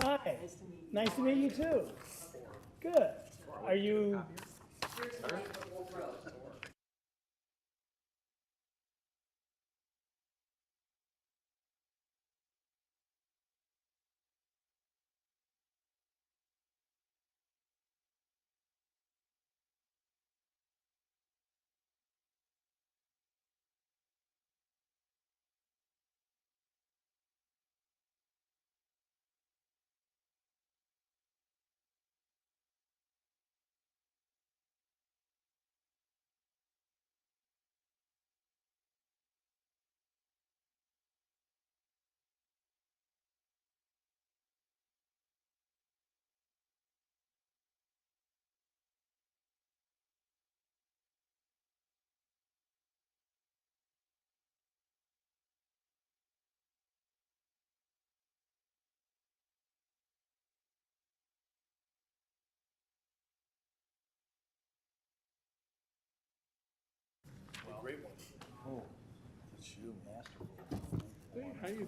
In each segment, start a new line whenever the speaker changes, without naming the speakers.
Hi. Nice to meet you too. Good. Are you?
Great one. Oh, it's you, masterful.
Hey, how you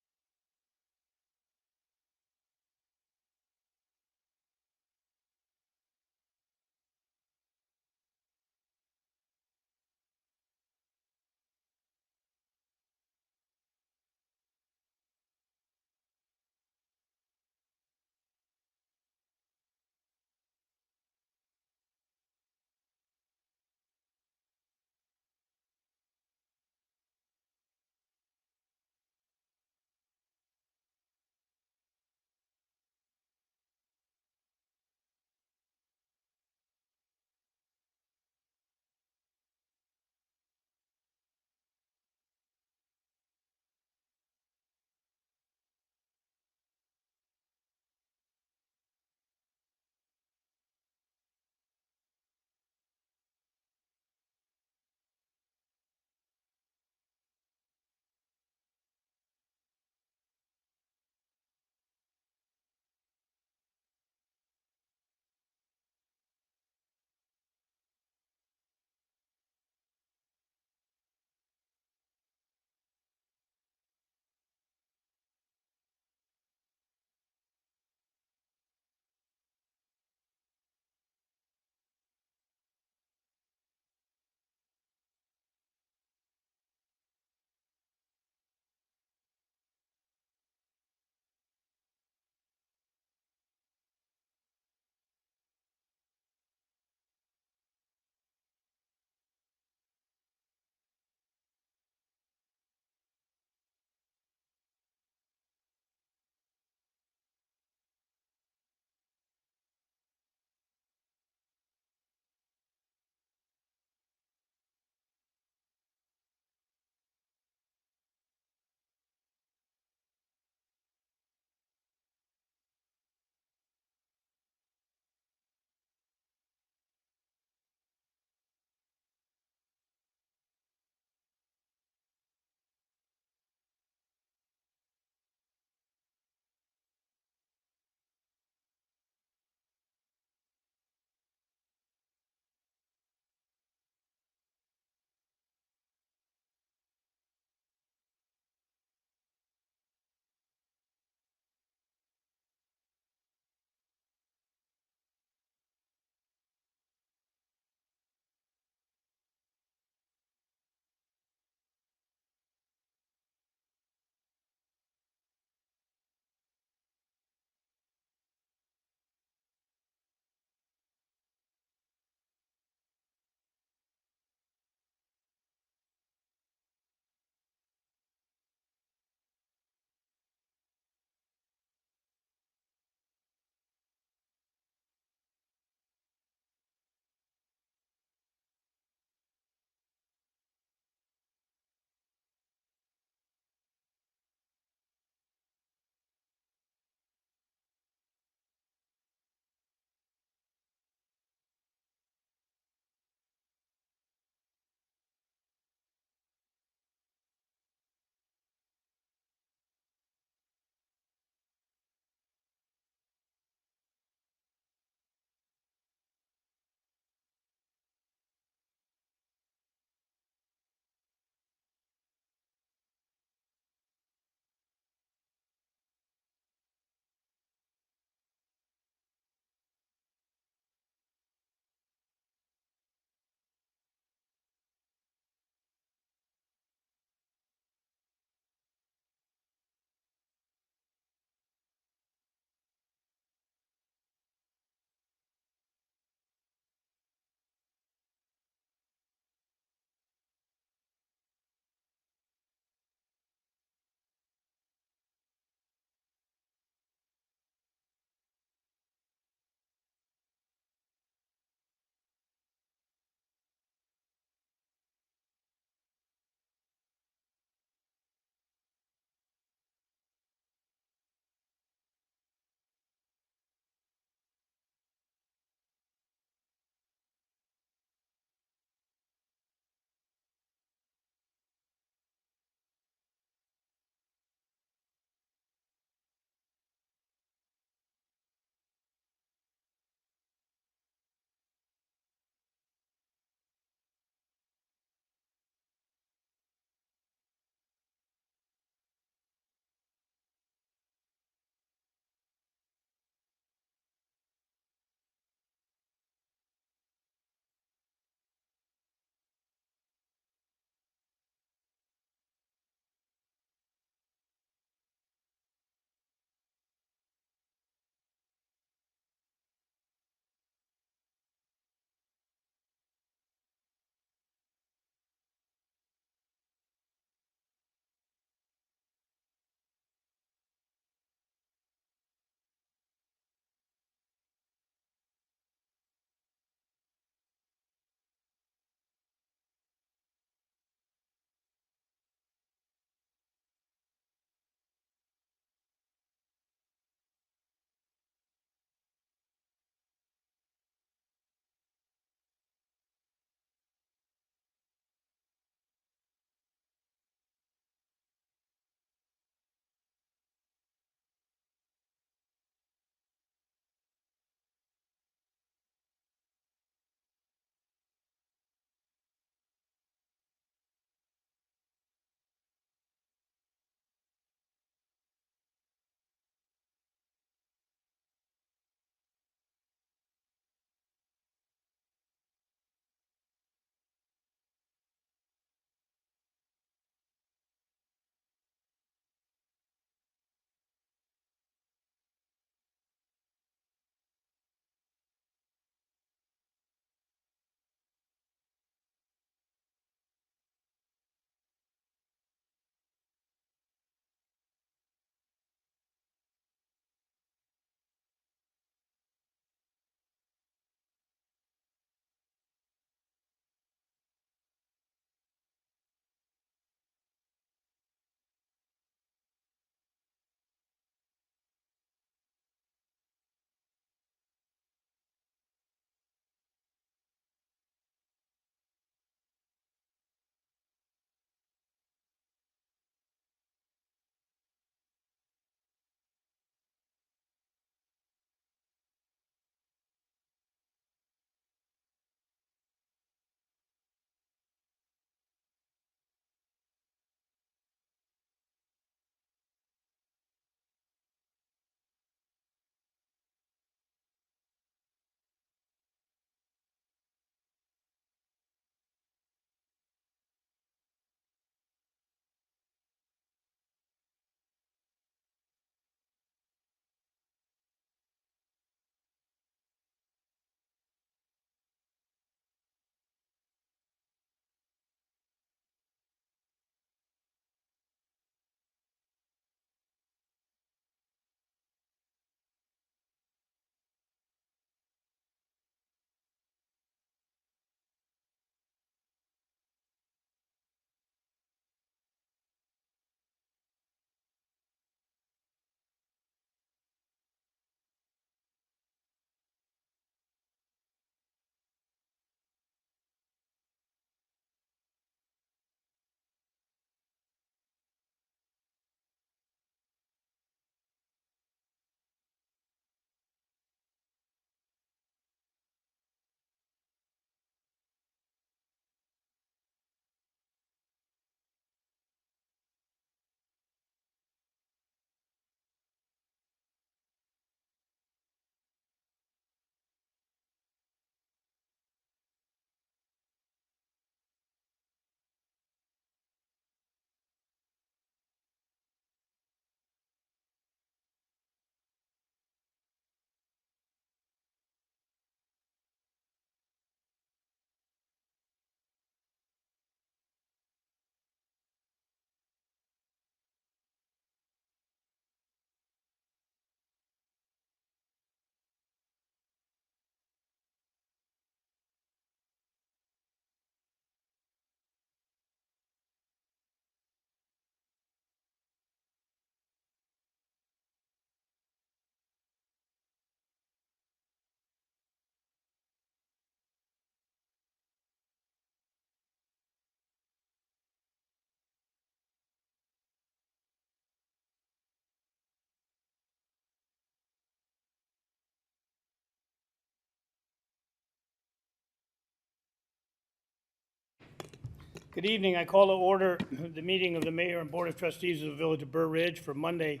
Good evening. I call to order the meeting of the Mayor and Board of Trustees of the Village of Burr Ridge for Monday,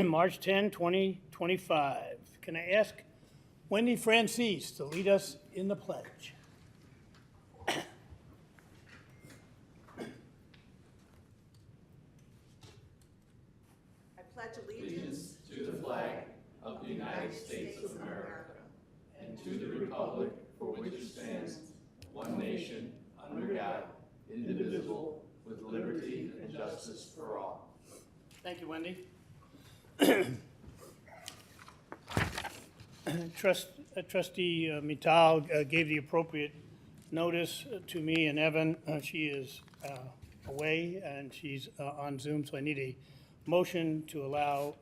March 10, 2025. Can I ask Wendy Francis to lead us in the pledge?
I pledge allegiance to the flag of the United States of America and to the republic for which it stands, one nation, under God, indivisible, with liberty and justice for all.
Thank you, Wendy. Trustee Mittal gave the appropriate notice to me and Evan. She is away and she's on Zoom, so I need a motion to allow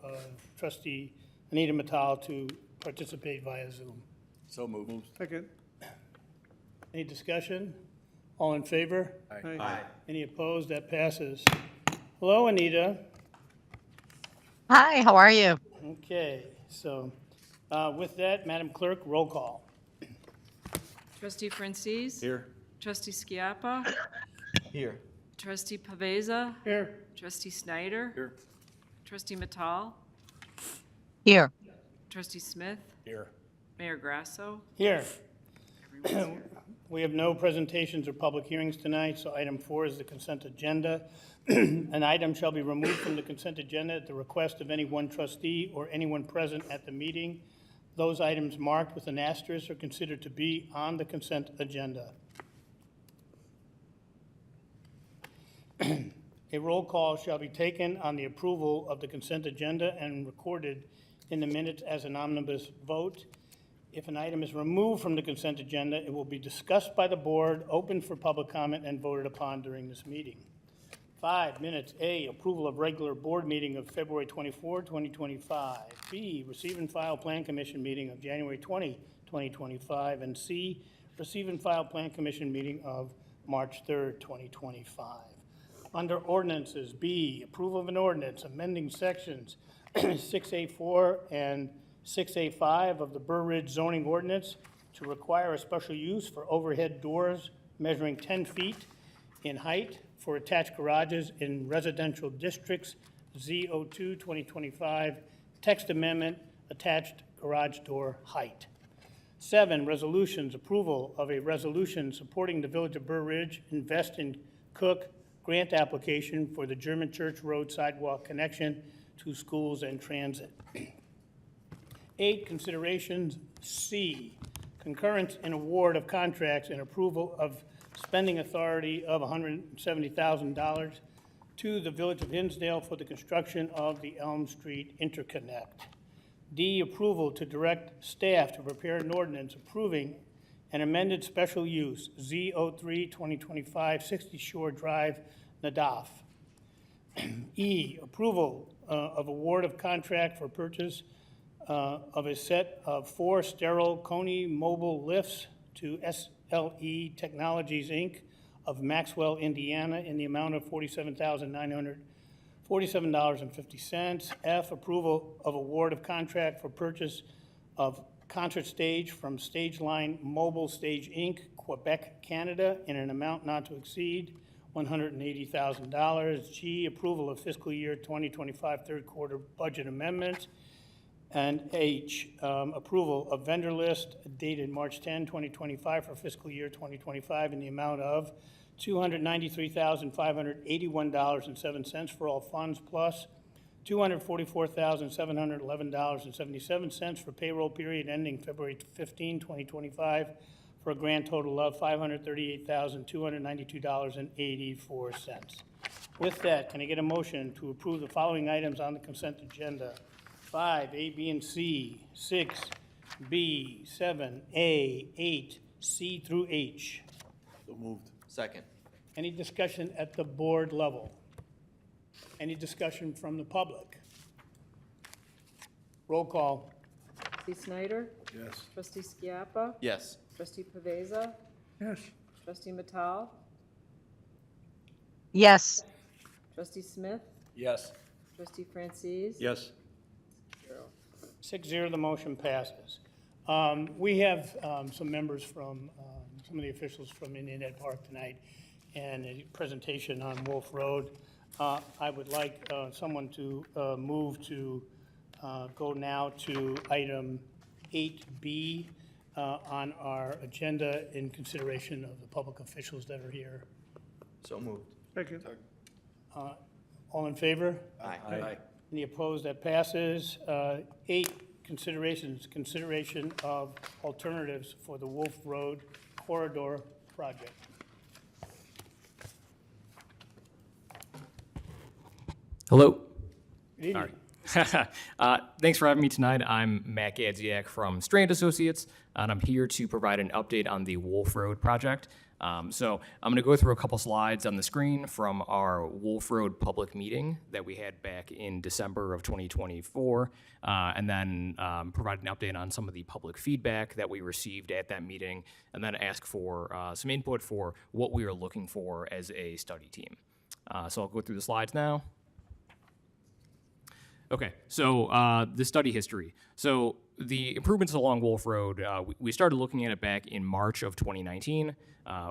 Trustee Anita Mittal to participate via Zoom.
So moved.
Second.
Any discussion? All in favor?
Aye.
Any opposed? That passes. Hello, Anita.
Hi, how are you?
Okay, so with that, Madam Clerk, roll call.
Trustee Francis?
Here.
Trustee Schiappa?
Here.
Trustee Paveza?
Here.
Trustee Snyder?
Here.
Trustee Mittal?
Here.
Trustee Smith?
Here.
Mayor Grasso?
Here.
Everyone's here.
We have no presentations or public hearings tonight, so item 4 is the consent agenda. An item shall be removed from the consent agenda at the request of any one trustee or anyone present at the meeting. Those items marked with an asterisk are considered to be on the consent agenda. A roll call shall be taken on the approval of the consent agenda and recorded in the minutes as an omnibus vote. If an item is removed from the consent agenda, it will be discussed by the board, open for public comment, and voted upon during this meeting. 5 minutes. A, approval of regular board meeting of February 24, 2025. B, receive and file plan commission meeting of January 20, 2025. And C, receive and file plan commission meeting of March 3, 2025. Under ordinances, B, approval of an ordinance amending sections 6A4 and 6A5 of the Burr Ridge zoning ordinance to require a special use for overhead doors measuring 10 feet in height for attached garages in residential districts, Z02 2025, text amendment, attached garage door height. 7, resolutions, approval of a resolution supporting the Village of Burr Ridge Invest in Cook grant application for the German Church Road sidewalk connection to schools and transit. 8, considerations. C, concurrence in award of contracts and approval of spending authority of $170,000 to the Village of Hinsdale for the construction of the Elm Street Interconnect. D, approval to direct staff to prepare an ordinance approving an amended special use, Z03 2025 60 Shore Drive, Nadaf. E, approval of award of contract for purchase of a set of 4 sterile Coney mobile lifts to SLE Technologies, Inc. of Maxwell, Indiana, in the amount of $47,947.50. F, approval of award of contract for purchase of concert stage from Stage Line Mobile Stage, Inc., Quebec, Canada, in an amount not to exceed $180,000. G, approval of fiscal year 2025 third quarter budget amendments. And H, approval of vendor list dated March 10, 2025 for fiscal year 2025 in the amount of $293,581.07 for all funds, plus $244,711.77 for payroll period ending February 15, 2025, for a grand total of $538,292.84. With that, can I get a motion to approve the following items on the consent agenda? 5, A, B, and C, 6, B, 7, A, 8, C through H.
So moved.
Second.
Any discussion at the board level? Any discussion from the public? Roll call.
Trustee Snyder?
Yes.
Trustee Schiappa?
Yes.
Trustee Paveza?
Yes.
Trustee Mittal?
Yes.
Trustee Smith?
Yes.
Trustee Francis?
Yes.
6-0, the motion passes. We have some members from, some of the officials from Indian Head Park tonight, and a presentation on Wolf Road. I would like someone to move to go now to item 8B on our agenda in consideration of the public officials that are here.
So moved.
Second.
All in favor?
Aye.
Any opposed? That passes. 8, consideration of alternatives for the Wolf Road corridor project.
Hello.
Good evening.
Thanks for having me tonight. I'm Matt Gadziak from Strand Associates, and I'm here to provide an update on the Wolf Road project. So I'm going to go through a couple slides on the screen from our Wolf Road public meeting that we had back in December of 2024, and then provide an update on some of the public feedback that we received at that meeting, and then ask for some input for what we are looking for as a study team. So I'll go through the slides now. Okay, so the study history. So the improvements along Wolf Road, we started looking at it back in March of 2019,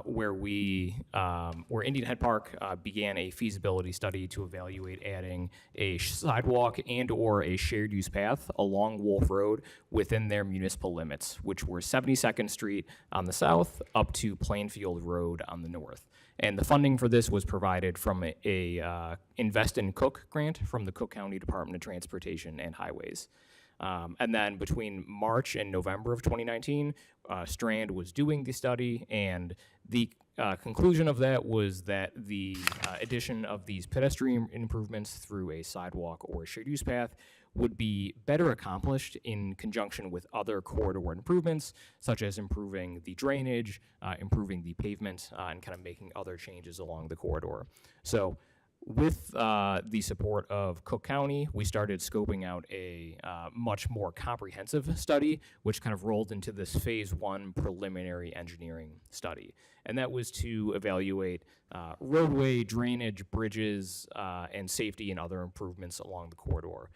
where Indian Head Park began a feasibility study to evaluate adding a sidewalk and/or a shared use path along Wolf Road within their municipal limits, which were 72nd Street on the south up to Plainfield Road on the north. And the funding for this was provided from a Invest in Cook grant from the Cook County Department of Transportation and Highways. And then between March and November of 2019, Strand was doing the study, and the conclusion of that was that the addition of these pedestrian improvements through a sidewalk or a shared use path would be better accomplished in conjunction with other corridor improvements, such as improving the drainage, improving the pavement, and kind of making other changes along the corridor. So with the support of Cook County, we started scoping out a much more comprehensive study, which kind of rolled into this phase 1 preliminary engineering study. And that was to evaluate roadway, drainage, bridges, and safety and other improvements along the corridor.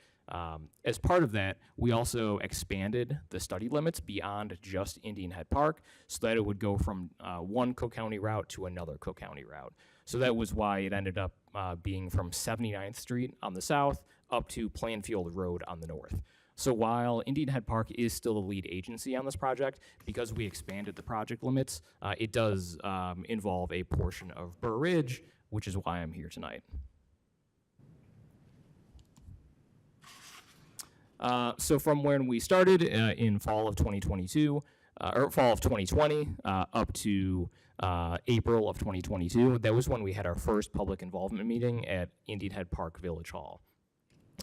As part of that, we also expanded the study limits beyond just Indian Head Park so that it would go from one Cook County route to another Cook County route. So that was why it ended up being from 79th Street on the south up to Plainfield Road on the north. So while Indian Head Park is still the lead agency on this project, because we expanded the project limits, it does involve a portion of Burr Ridge, which is why I'm here tonight. So from when we started in fall of 2022, or fall of 2020, up to April of 2022, that was when we had our first public involvement meeting at Indian Head Park Village Hall.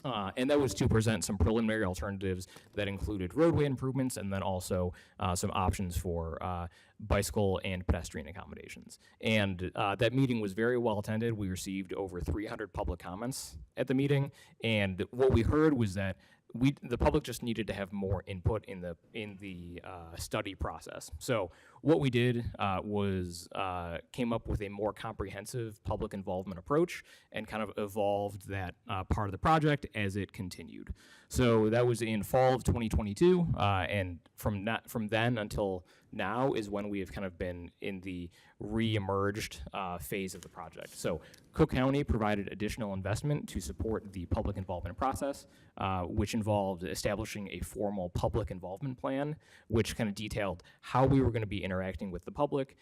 And that was to present some preliminary alternatives that included roadway improvements and then also some options for bicycle and pedestrian accommodations. And that meeting was very well attended. We received over 300 public comments at the meeting, and what we heard was that the public just needed to have more input in the study process. So what we did was came up with a more comprehensive public involvement approach and kind of evolved that part of the project as it continued. So that was in fall of 2022, and from then until now is when we have kind of been in the re-emerged phase of the project. So Cook County provided additional investment to support the public involvement process, which involved establishing a formal public involvement plan, which kind of detailed how we were going to be interacting with the public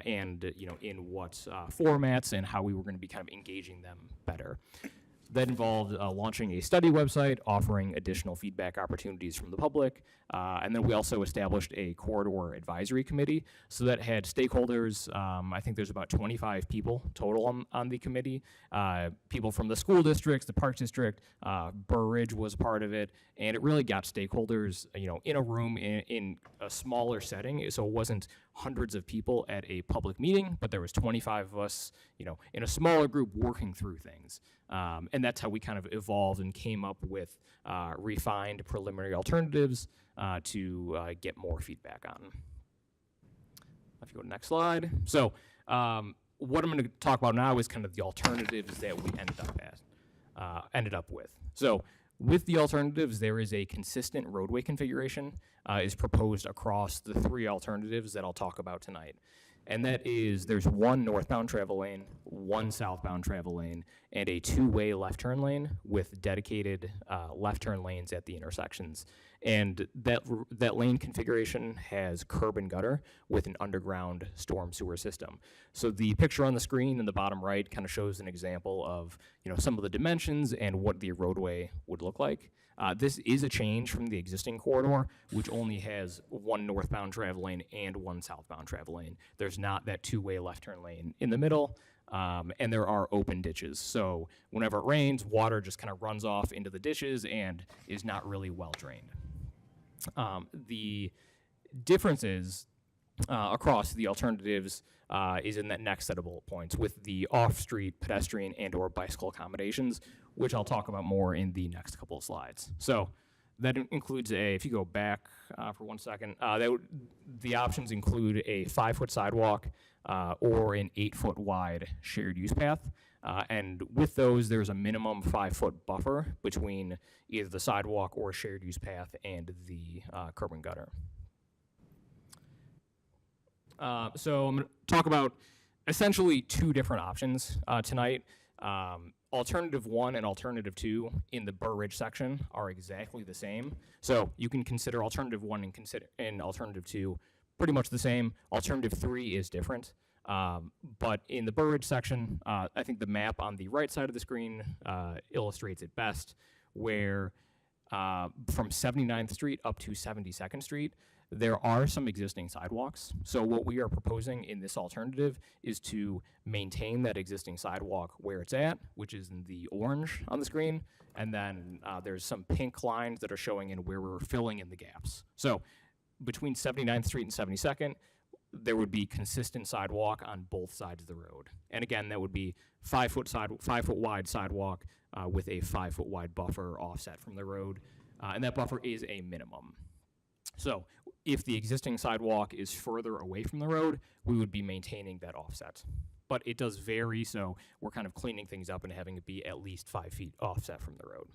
and in what formats and how we were going to be kind of engaging them better. That involved launching a study website, offering additional feedback opportunities from the public, and then we also established a corridor advisory committee. So that had stakeholders. I think there's about 25 people total on the committee. People from the school districts, the park district, Burr Ridge was part of it, and it really got stakeholders, in a room in a smaller setting. So it wasn't hundreds of people at a public meeting, but there was 25 of us, in a smaller group working through things. And that's how we kind of evolved and came up with refined preliminary alternatives to get more feedback on. If you go to the next slide. So what I'm going to talk about now is kind of the alternatives that we ended up with. So with the alternatives, there is a consistent roadway configuration is proposed across the 3 alternatives that I'll talk about tonight. And that is there's one northbound travel lane, one southbound travel lane, and a two-way left turn lane with dedicated left turn lanes at the intersections. And that lane configuration has curb and gutter with an underground storm sewer system. So the picture on the screen in the bottom right kind of shows an example of some of the dimensions and what the roadway would look like. This is a change from the existing corridor, which only has one northbound travel lane and one southbound travel lane. There's not that two-way left turn lane in the middle, and there are open ditches. So whenever it rains, water just kind of runs off into the ditches and is not really well drained. The differences across the alternatives is in that next set of bullet points with the off-street pedestrian and or bicycle accommodations, which I'll talk about more in the next couple of slides. So that includes if you go back for 1 second, the options include a 5-foot sidewalk or an 8-foot wide shared use path. And with those, there's a minimum 5-foot buffer between either the sidewalk or shared use path and the curb and gutter. So I'm going to talk about essentially two different options tonight. Alternative 1 and Alternative 2 in the Burr Ridge section are exactly the same. So you can consider Alternative 1 and Alternative 2 pretty much the same. Alternative 3 is different. But in the Burr Ridge section, I think the map on the right side of the screen illustrates it best, where from 79th Street up to 72nd Street, there are some existing sidewalks. So what we are proposing in this alternative is to maintain that existing sidewalk where it's at, which is in the orange on the screen, and then there's some pink lines that are showing in where we're filling in the gaps. So between 79th Street and 72nd, there would be consistent sidewalk on both sides of the road. And again, that would be 5-foot wide sidewalk with a 5-foot wide buffer offset from the road. And that buffer is a minimum. So if the existing sidewalk is further away from the road, we would be maintaining that offset. But it does vary, so we're kind of cleaning things up and having it be at least 5 feet offset from the road.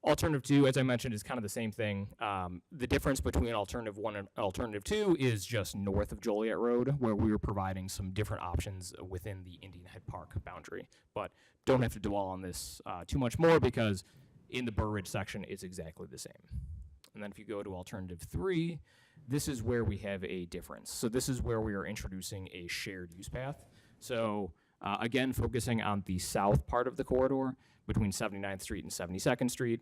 Alternative 2, as I mentioned, is kind of the same thing. The difference between Alternative 1 and Alternative 2 is just north of Joliet Road, where we were providing some different options within the Indian Head Park boundary. But don't have to dwell on this too much more because in the Burr Ridge section, it's exactly the same. And then if you go to Alternative 3, this is where we have a difference. So this is where we are introducing a shared use path. So again, focusing on the south part of the corridor between 79th Street and 72nd Street.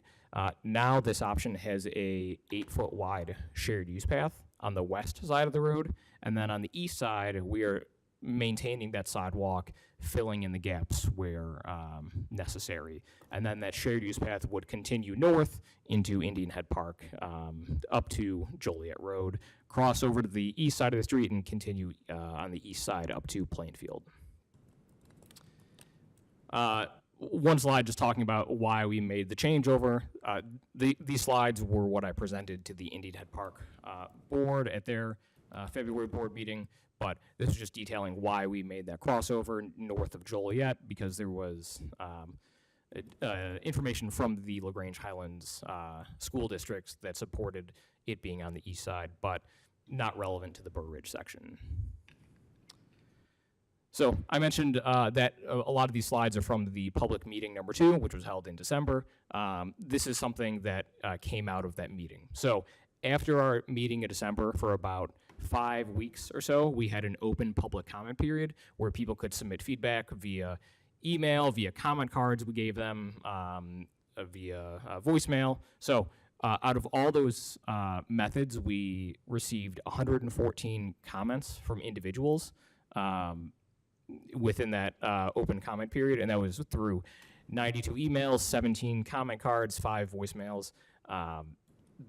Now this option has a 8-foot wide shared use path on the west side of the road. And then on the east side, we are maintaining that sidewalk, filling in the gaps where necessary. And then that shared use path would continue north into Indian Head Park up to Joliet Road, cross over to the east side of the street, and continue on the east side up to Plainfield. One slide just talking about why we made the changeover. These slides were what I presented to the Indian Head Park board at their February board meeting, but this is just detailing why we made that crossover north of Joliet, because there was information from the LaGrange Highlands school districts that supported it being on the east side, but not relevant to the Burr Ridge section. So I mentioned that a lot of these slides are from the public meeting number 2, which was held in December. This is something that came out of that meeting. So after our meeting in December for about 5 weeks or so, we had an open public comment period where people could submit feedback via email, via comment cards we gave them, via voicemail. So out of all those methods, we received 114 comments from individuals within that open comment period, and that was through 92 emails, 17 comment cards, 5 voicemails.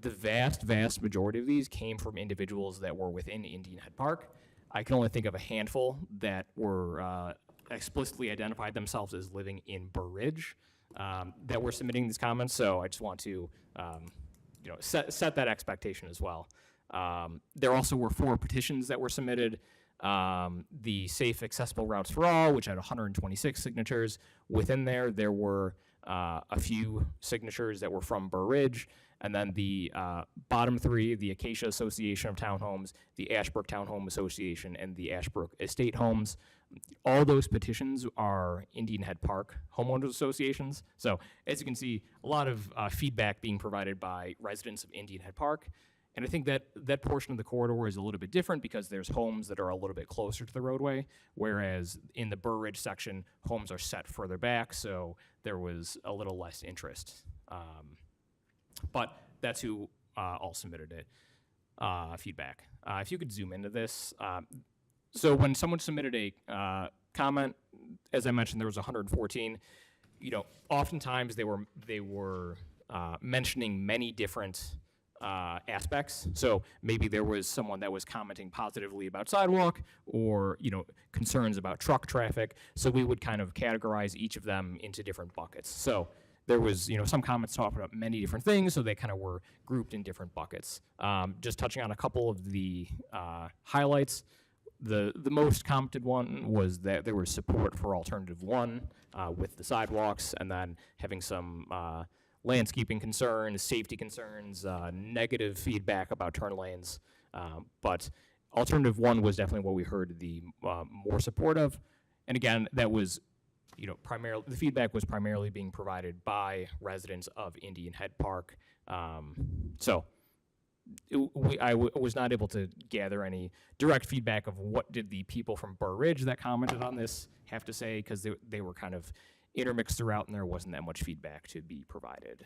The vast majority of these came from individuals that were within Indian Head Park. I can only think of a handful that were explicitly identified themselves as living in Burr Ridge that were submitting these comments, so I just want to set that expectation as well. There also were 4 petitions that were submitted. The Safe Accessible Routes for All, which had 126 signatures. Within there were a few signatures that were from Burr Ridge, And then the bottom three, the Acacia Association of Townhomes, the Ashbrook Townhome Association, and the Ashbrook Estate Homes, all those petitions are Indian Head Park homeowners associations. So as you can see, a lot of feedback being provided by residents of Indian Head Park. And I think that that portion of the corridor is a little bit different because there's homes that are a little bit closer to the roadway, whereas in the Burr Ridge section, homes are set further back, so there was a little less interest. But that's who all submitted it, feedback. If you could zoom into this. So when someone submitted a comment, as I mentioned, there was 114. Oftentimes they were mentioning many different aspects. So maybe there was someone that was commenting positively about sidewalk or, concerns about truck traffic. So we would kind of categorize each of them into different buckets. So there was, some comments talking about many different things, so they kind of were grouped in different buckets. Just touching on a couple of the highlights, the most commented one was that there was support for alternative one with the sidewalks, and then having some landscaping concerns, safety concerns, negative feedback about turn lanes. But alternative one was definitely what we heard the more support of. And again, that was, primarily, the feedback was primarily being provided by residents of Indian Head Park. So I was not able to gather any direct feedback of what did the people from Burr Ridge that commented on this have to say, because they were kind of intermixed throughout and there wasn't that much feedback to be provided.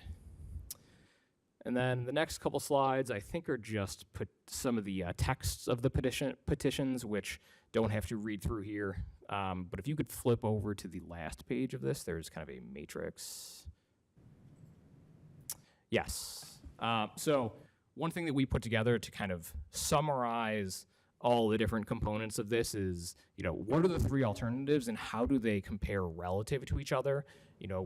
And then the next couple slides, I think, are just some of the texts of the petitions, which don't have to read through here. But if you could flip over to the last page of this, there's kind of a matrix. Yes. So one thing that we put together to kind of summarize all the different components of this is, what are the three alternatives and how do they compare relative to each other,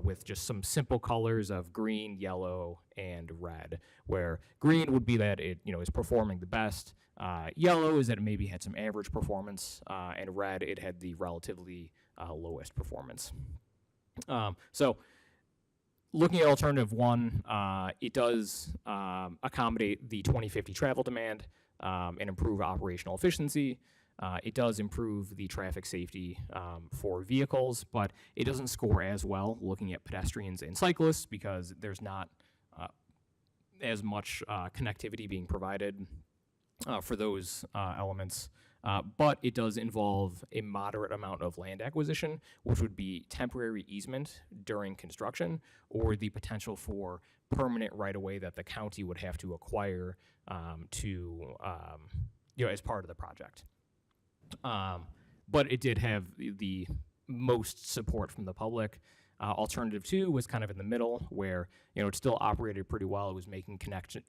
with just some simple colors of green, yellow, and red, where green would be that it, is performing the best. Yellow is that it maybe had some average performance, and red, it had the relatively lowest performance. So looking at alternative one, it does accommodate the 2050 travel demand and improve operational efficiency. It does improve the traffic safety for vehicles, but it doesn't score as well looking at pedestrians and cyclists because there's not as much connectivity being provided for those elements. But it does involve a moderate amount of land acquisition, which would be temporary easement during construction, or the potential for permanent right-of-way that the county would have to acquire as part of the project. But it did have the most support from the public. Alternative two was kind of in the middle, where it still operated pretty well. It was making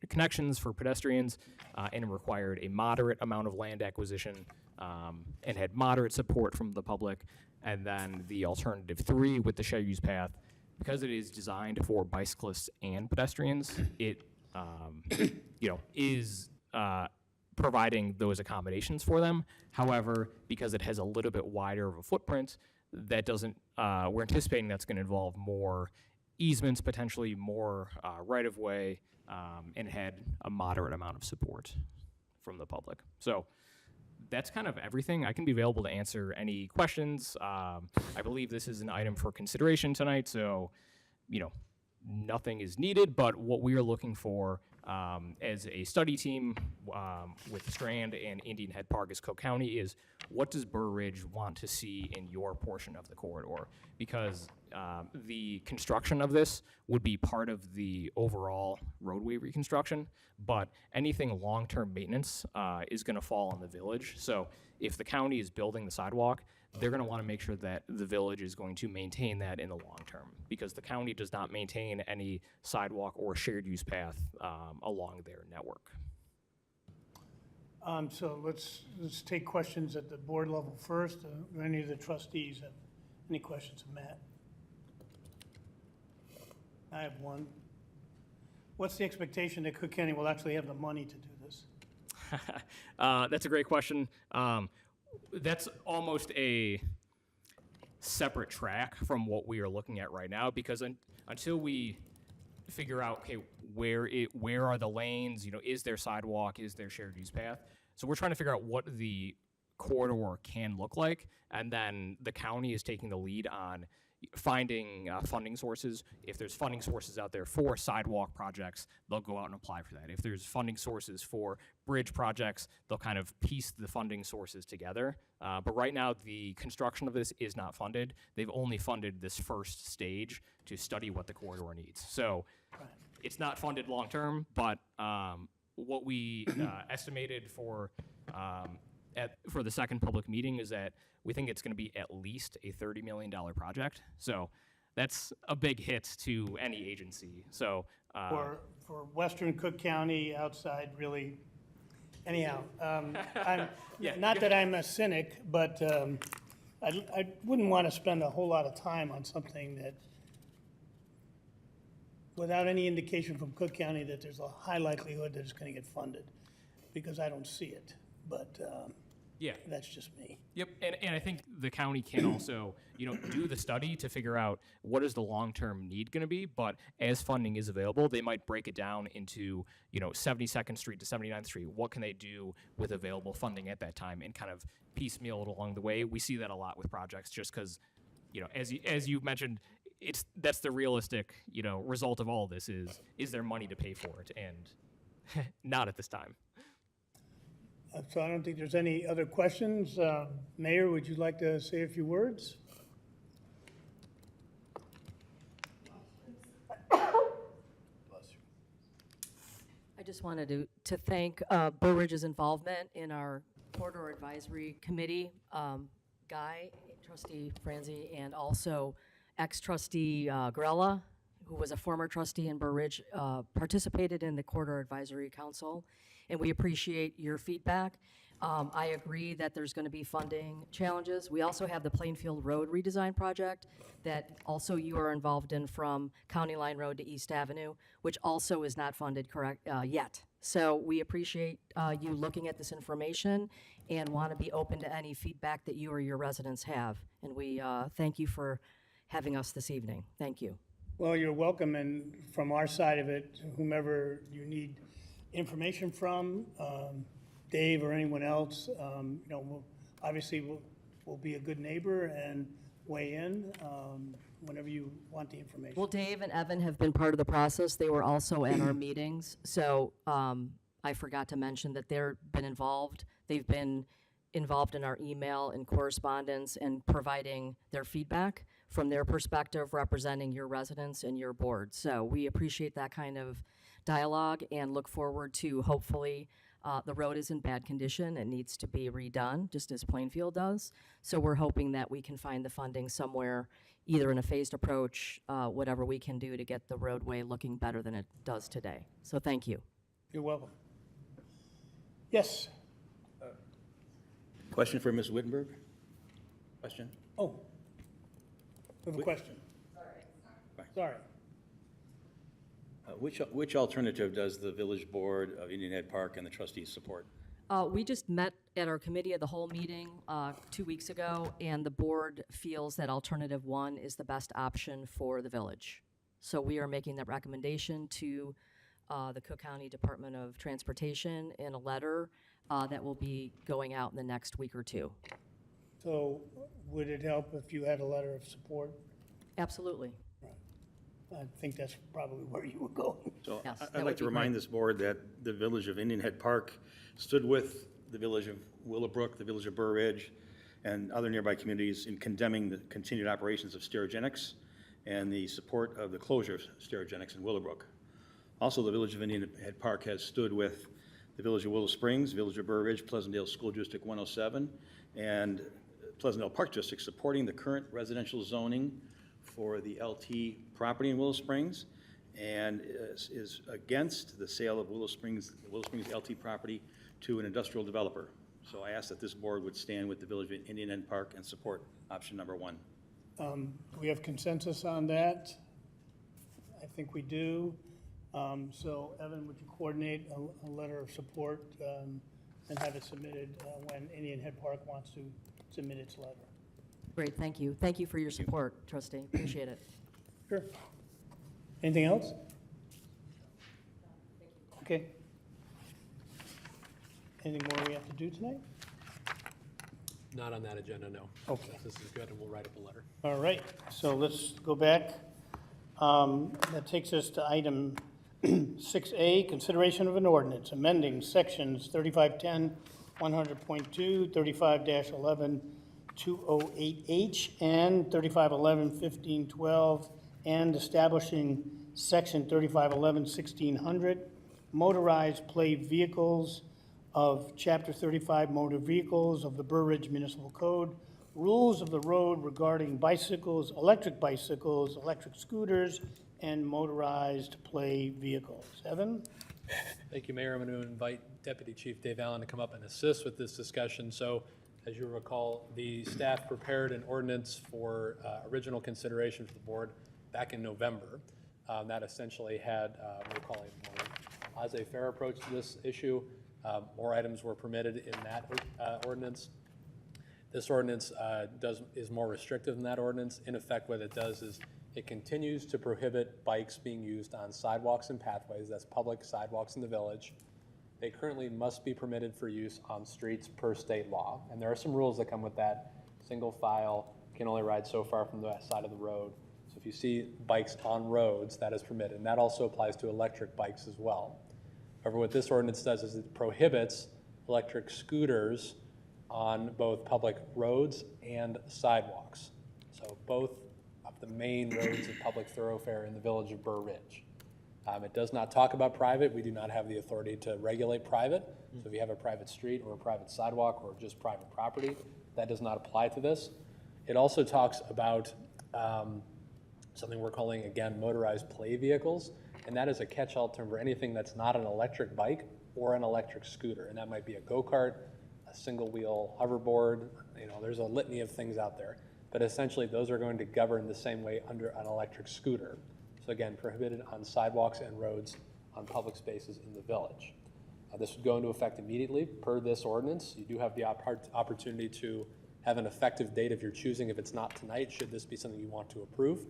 connections for pedestrians, and it required a moderate amount of land acquisition, and had moderate support from the public. And then the alternative three with the shared use path, because it is designed for bicyclists and pedestrians, it is providing those accommodations for them. However, because it has a little bit wider of a footprint, that doesn't, we're anticipating that's going to involve more easements, potentially more right-of-way, and had a moderate amount of support from the public. So that's kind of everything. I can be available to answer any questions. I believe this is an item for consideration tonight, so, nothing is needed, but what we are looking for as a study team with Strand and Indian Head Park as Cook County is, what does Burr Ridge want to see in your portion of the corridor? Because the construction of this would be part of the overall roadway reconstruction, but anything long-term maintenance is going to fall on the village. So if the county is building the sidewalk, they're going to want to make sure that the village is going to maintain that in the long term, because the county does not maintain any sidewalk or shared use path along their network.
So let's take questions at the board level first. Any of the trustees have any questions of Matt? I have one. What's the expectation that Cook County will actually have the money to do this?
That's a great question. That's almost a separate track from what we are looking at right now, because until we figure out, okay, where are the lanes? You know, is there sidewalk? Is there shared use path? So we're trying to figure out what the corridor can look like, and then the county is taking the lead on finding funding sources. If there's funding sources out there for sidewalk projects, they'll go out and apply for that. If there's funding sources for bridge projects, they'll kind of piece the funding sources together. But right now, the construction of this is not funded. They've only funded this first stage to study what the corridor needs. So it's not funded long term, but what we estimated for the second public meeting is that we think it's going to be at least a $30 million project. So that's a big hit to any agency. So
For Western Cook County, outside, really, anyhow. Not that I'm a cynic, but I wouldn't want to spend a whole lot of time on something that, without any indication from Cook County that there's a high likelihood that it's going to get funded, because I don't see it. But
yeah.
that's just me.
Yep, and I think the county can also, do the study to figure out what is the long-term need going to be, but as funding is available, they might break it down into, 72nd Street to 79th Street. What can they do with available funding at that time and kind of piecemeal it along the way? We see that a lot with projects just because, as you mentioned, that's the realistic, result of all of this is there money to pay for it? And not at this time.
So I don't think there's any other questions. Mayor, would you like to say a few words?
I just wanted to thank Burr Ridge's involvement in our corridor advisory committee, Guy, trustee Franzi, and also ex-trustee Grella, who was a former trustee in Burr Ridge, participated in the corridor advisory council, and we appreciate your feedback. I agree that there's going to be funding challenges. We also have the Plainfield Road redesign project that also you are involved in, from County Line Road to East Avenue, which also is not funded yet. So we appreciate you looking at this information and want to be open to any feedback that you or your residents have. And we thank you for having us this evening. Thank you.
Well, you're welcome, and from our side of it, whomever you need information from, Dave or anyone else, we'll be a good neighbor and weigh in whenever you want the information.
Well, Dave and Evan have been part of the process. They were also at our meetings. So I forgot to mention that they've been involved. They've been involved in our email and correspondence and providing their feedback from their perspective, representing your residents and your board. So we appreciate that kind of dialogue and look forward to, hopefully, the road is in bad condition. It needs to be redone, just as Plainfield does. So we're hoping that we can find the funding somewhere, either in a phased approach, whatever we can do to get the roadway looking better than it does today. So thank you.
You're welcome. Yes.
Question for Ms. Wittenberg? Question?
Oh, we have a question. Sorry.
Which alternative does the Village Board of Indian Head Park and the trustees support?
We just met at our committee of the whole meeting 2 weeks ago, and the board feels that alternative one is the best option for the village. So we are making that recommendation to the Cook County Department of Transportation in a letter that will be going out in the next week or two.
So would it help if you had a letter of support?
Absolutely.
I think that's probably where you were going.
So
Yes, that
I'd
would
like to
be
remind
great.
this board that the Village of Indian Head Park stood with the Village of Willowbrook, the Village of Burr Ridge, and other nearby communities in condemning the continued operations of Sterigenics and the support of the closure of Sterigenics in Willowbrook. Also, the Village of Indian Head Park has stood with the Village of Willow Springs, Village of Burr Ridge, Pleasantdale School District 107, and Pleasantdale Park District, supporting the current residential zoning for the LT property in Willow Springs, and is against the sale of Willow Springs LT property to an industrial developer. So I ask that this board would stand with the Village of Indian Head Park and support option number one.
Do we have consensus on that? I think we do. So Evan, would you coordinate a letter of support and have it submitted when Indian Head Park wants to submit its letter?
Great, thank you. Thank you for your support, trustee. Appreciate it.
Sure. Anything else? Okay. Anything more we have to do tonight?
Not on that agenda, no.
Okay.
This is good, and we'll write up a letter.
All right, so let's go back. That takes us to item 6A, consideration of an ordinance amending sections 3510, 100.2, 35-11, 208H, and 3511, 1512, and establishing section 3511, 1600, motorized play vehicles of Chapter 35 Motor Vehicles of the Burr Ridge Municipal Code, rules of the road regarding bicycles, electric scooters, and motorized play vehicles. Evan?
Thank you, Mayor. I'm going to invite Deputy Chief Dave Allen to come up and assist with this discussion. So, as you recall, the staff prepared an ordinance for original consideration for the board back in November. That essentially had, we're calling it more laissez-faire approach to this issue. More items were permitted in that ordinance. This ordinance is more restrictive than that ordinance. In effect, what it does is it continues to prohibit bikes being used on sidewalks and pathways. That's public sidewalks in the village. They currently must be permitted for use on streets per state law. And there are some rules that come with that. Single file, can only ride so far from the side of the road. So if you see bikes on roads, that is permitted. And that also applies to electric bikes as well. However, what this ordinance does is it prohibits electric scooters on both public roads and sidewalks. So both of the main roads of public thoroughfare in the village of Burr Ridge. It does not talk about private. We do not have the authority to regulate private. So if you have a private street or a private sidewalk or just private property, that does not apply to this. It also talks about something we're calling, again, motorized play vehicles. And that is a catch-all term for anything that's not an electric bike or an electric scooter. And that might be a go-kart, a single-wheel hoverboard. You know, there's a litany of things out there. But essentially, those are going to govern the same way under an electric scooter. So again, prohibited on sidewalks and roads on public spaces in the village. This would go into effect immediately per this ordinance. You do have the opportunity to have an effective date of your choosing if it's not tonight, should this be something you want to approve.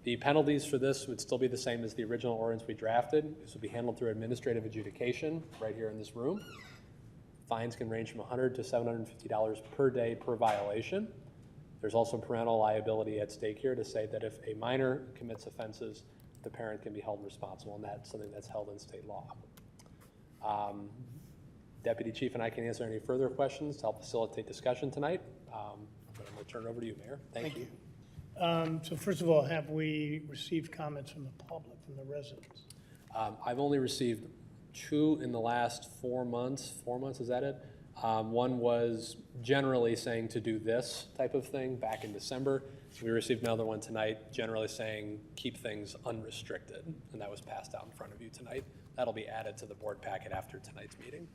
The penalties for this would still be the same as the original ordinance we drafted. This would be handled through administrative adjudication right here in this room. Fines can range from $100 to $750 per day per violation. There's also parental liability at stake here to say that if a minor commits offenses, the parent can be held responsible, and that's something that's held in state law. Deputy Chief and I can answer any further questions to help facilitate discussion tonight. But I'm going to turn it over to you, Mayor. Thank you.
So first of all, have we received comments from the public, from the residents?
I've only received 2 in the last 4 months. 4 months, is that it? One was generally saying to do this type of thing back in December. We received another one tonight generally saying keep things unrestricted, and that was passed out in front of you tonight. That'll be added to the board packet after tonight's meeting.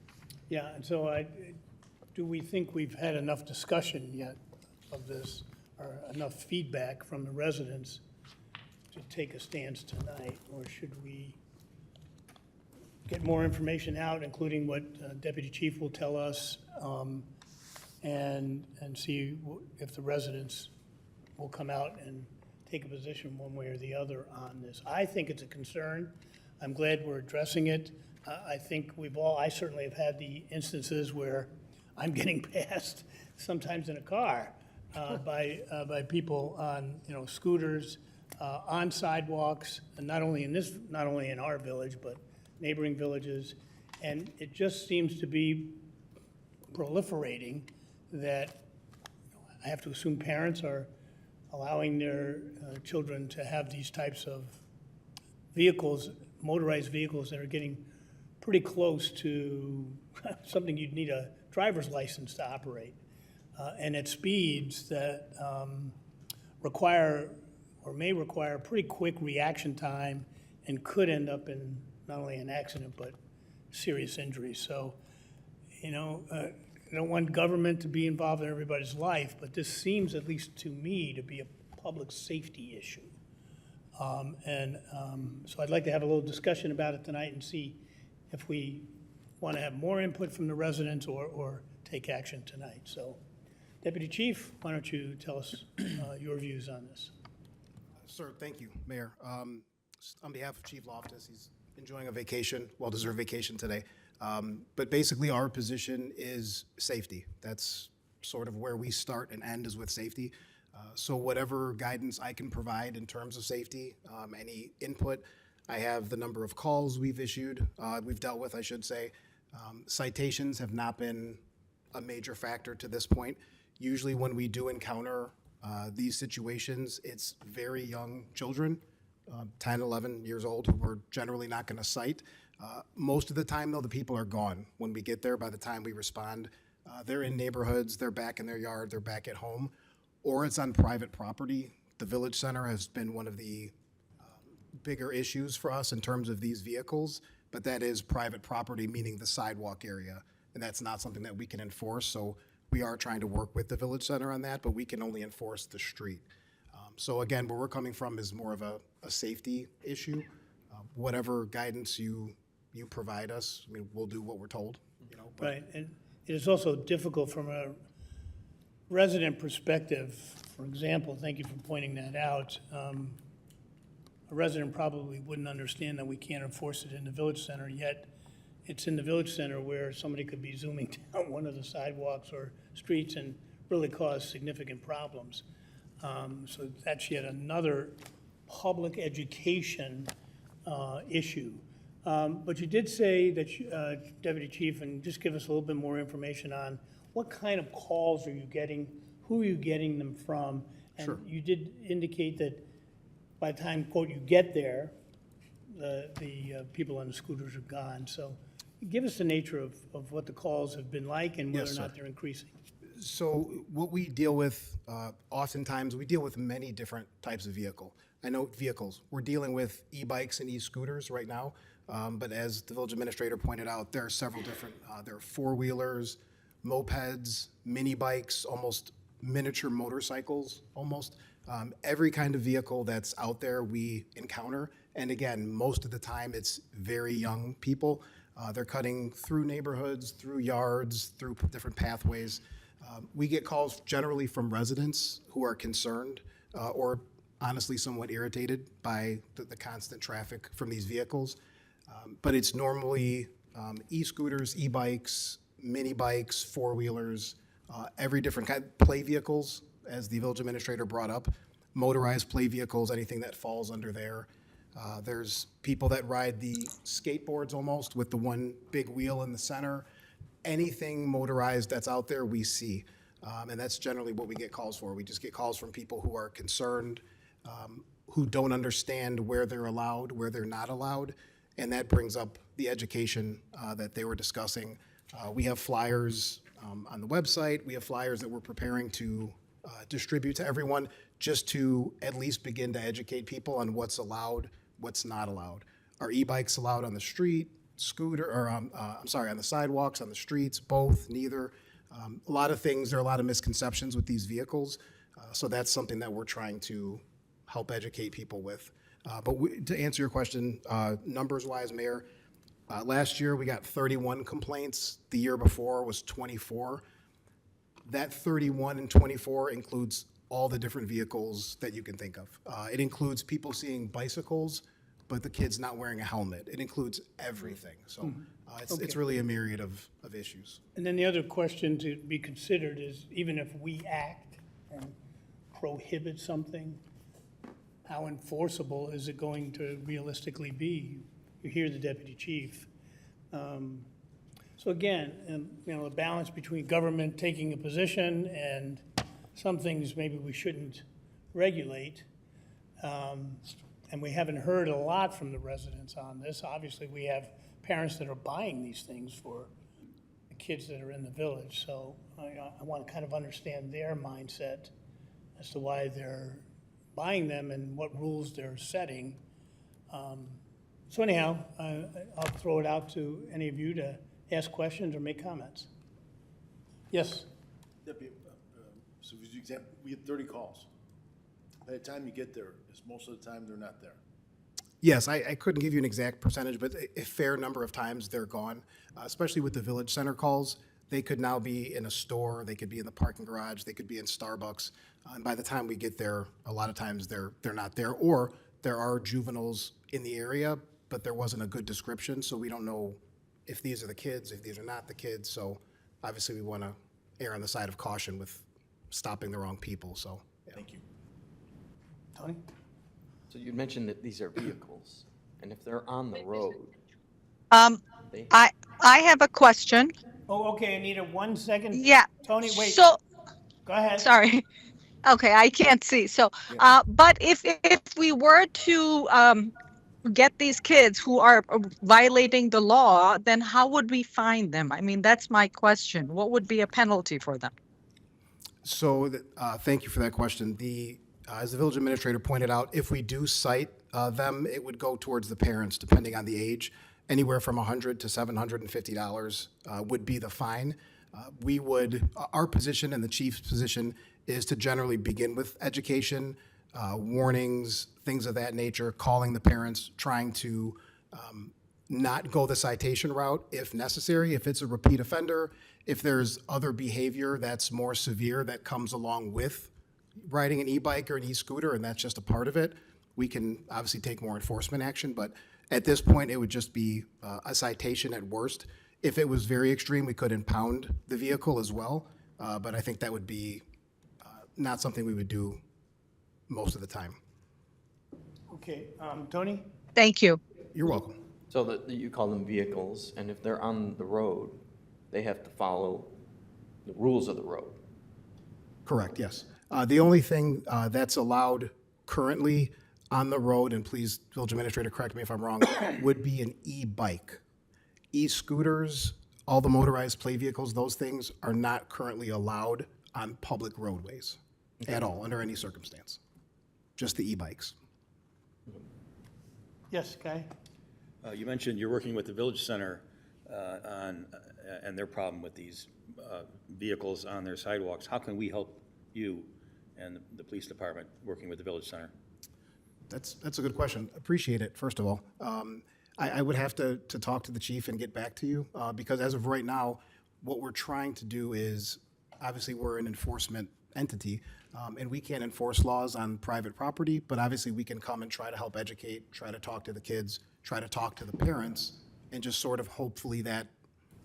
Yeah, and so do we think we've had enough discussion yet of this, or enough feedback from the residents to take a stance tonight, or should we get more information out, including what Deputy Chief will tell us, and see if the residents will come out and take a position one way or the other on this? I think it's a concern. I'm glad we're addressing it. I think I certainly have had the instances where I'm getting passed, sometimes in a car, by people on, scooters, on sidewalks, and not only in our village, but neighboring villages. And it just seems to be proliferating that I have to assume parents are allowing their children to have these types of vehicles, motorized vehicles that are getting pretty close to something you'd need a driver's license to operate, and at speeds that require or may require pretty quick reaction time and could end up in not only an accident but serious injuries. So, I don't want government to be involved in everybody's life, but this seems, at least to me, to be a public safety issue. So I'd like to have a little discussion about it tonight and see if we want to have more input from the residents or take action tonight. So, Deputy Chief, why don't you tell us your views on this?
Sir, thank you, Mayor. On behalf of Chief Loftus, he's enjoying a vacation, well-deserved vacation today. But basically, our position is safety. That's sort of where we start and end, is with safety. So whatever guidance I can provide in terms of safety, any input, I have the number of calls we've issued, we've dealt with, I should say. Citations have not been a major factor to this point. Usually when we do encounter these situations, it's very young children, 10, 11 years old, who we're generally not going to cite. Most of the time, though, the people are gone when we get there. By the time we respond, they're in neighborhoods, they're back in their yard, they're back at home, or it's on private property. The Village Center has been one of the bigger issues for us in terms of these vehicles, but that is private property, meaning the sidewalk area, and that's not something that we can enforce. So we are trying to work with the Village Center on that, but we can only enforce the street. So again, where we're coming from is more of a safety issue. Whatever guidance you provide us, I mean, we'll do what we're told, you know. But
Right, and it is also difficult from a resident perspective. For example, thank you for pointing that out. A resident probably wouldn't understand that we can't enforce it in the Village Center, yet it's in the Village Center where somebody could be zooming down one of the sidewalks or streets and really cause significant problems. So that's yet another public education issue. But you did say that, Deputy Chief, and just give us a little bit more information on what kind of calls are you getting, who are you getting them from?
Sure.
And you did indicate that by the time, quote, you get there, the people on the scooters are gone. So give us the nature of what the calls have been like and whether
Yes,
or not
sir.
they're increasing.
So what we deal with, oftentimes, we deal with many different types of vehicles. We're dealing with e-bikes and e-scooters right now, but as the village administrator pointed out, there are several different, there are four-wheelers, mopeds, mini bikes, almost miniature motorcycles, almost. Every kind of vehicle that's out there we encounter, and again, most of the time, it's very young people. They're cutting through neighborhoods, through yards, through different pathways. We get calls generally from residents who are concerned or honestly somewhat irritated by the constant traffic from these vehicles. But it's normally e-scooters, e-bikes, mini bikes, four-wheelers, every different kind, play vehicles, as the village administrator brought up, motorized play vehicles, anything that falls under there. There's people that ride the skateboards almost with the one big wheel in the center. Anything motorized that's out there, we see. And that's generally what we get calls for. We just get calls from people who are concerned, who don't understand where they're allowed, where they're not allowed. And that brings up the education that they were discussing. We have flyers on the website. We have flyers that we're preparing to distribute to everyone, just to at least begin to educate people on what's allowed, what's not allowed. Are e-bikes allowed on the street? On the sidewalks, on the streets, both, neither. A lot of things, there are a lot of misconceptions with these vehicles. So that's something that we're trying to help educate people with. To answer your question, numbers-wise, Mayor, last year we got 31 complaints. The year before was 24. That 31 and 24 includes all the different vehicles that you can think of. It includes people seeing bicycles, but the kid's not wearing a helmet. It includes everything. So it's really a myriad of issues.
And then the other question to be considered is, even if we act and prohibit something, how enforceable is it going to realistically be? You hear the deputy chief. So again, a balance between government taking a position and some things maybe we shouldn't regulate. And we haven't heard a lot from the residents on this. Obviously, we have parents that are buying these things for the kids that are in the village. So I want to kind of understand their mindset as to why they're buying them and what rules they're setting. So anyhow, I'll throw it out to any of you to ask questions or make comments. Yes?
Deputy, so for example, we get 30 calls. By the time you get there, it's most of the time they're not there.
Yes, I couldn't give you an exact percentage, but a fair number of times they're gone, especially with the Village Center calls. They could now be in a store, they could be in the parking garage, they could be in Starbucks. And by the time we get there, a lot of times they're not there, or there are juveniles in the area, but there wasn't a good description, so we don't know if these are the kids, if these are not the kids. So obviously, we want to err on the side of caution with stopping the wrong people, so. Yeah.
Thank you.
Tony?
So you mentioned that these are vehicles, and if they're on the road, they,
I have a question.
Oh, okay, Anita, 1 second.
Yeah.
Tony, wait,
So,
go ahead.
sorry. Okay, I can't see. So, but if we were to get these kids who are violating the law, then how would we find them? I mean, that's my question. What would be a penalty for them?
So, thank you for that question. As the village administrator pointed out, if we do cite them, it would go towards the parents, depending on the age. Anywhere from $100 to $750 would be the fine. Our position and the chief's position is to generally begin with education, warnings, things of that nature, calling the parents, trying to not go the citation route if necessary. If it's a repeat offender, if there's other behavior that's more severe that comes along with riding an e-bike or an e-scooter, and that's just a part of it, we can obviously take more enforcement action. But at this point, it would just be a citation at worst. If it was very extreme, we could impound the vehicle as well. But I think that would be not something we would do most of the time.
Okay, Tony?
Thank you.
You're welcome.
so that you call them vehicles, and if they're on the road, they have to follow the rules of the road.
Correct, yes. The only thing that's allowed currently on the road, and please, village administrator, correct me if I'm wrong, would be an e-bike. E-scooters, all the motorized play vehicles, those things are not currently allowed on public roadways at all, under any circumstance. Just the e-bikes.
Yes, Guy?
You mentioned you're working with the Village Center and their problem with these vehicles on their sidewalks. How can we help you and the police department working with the Village Center?
That's a good question. Appreciate it, first of all. I would have to talk to the chief and get back to you, because as of right now, what we're trying to do is, obviously, we're an enforcement entity, and we can't enforce laws on private property, but obviously we can come and try to help educate, try to talk to the kids, try to talk to the parents, and just sort of hopefully that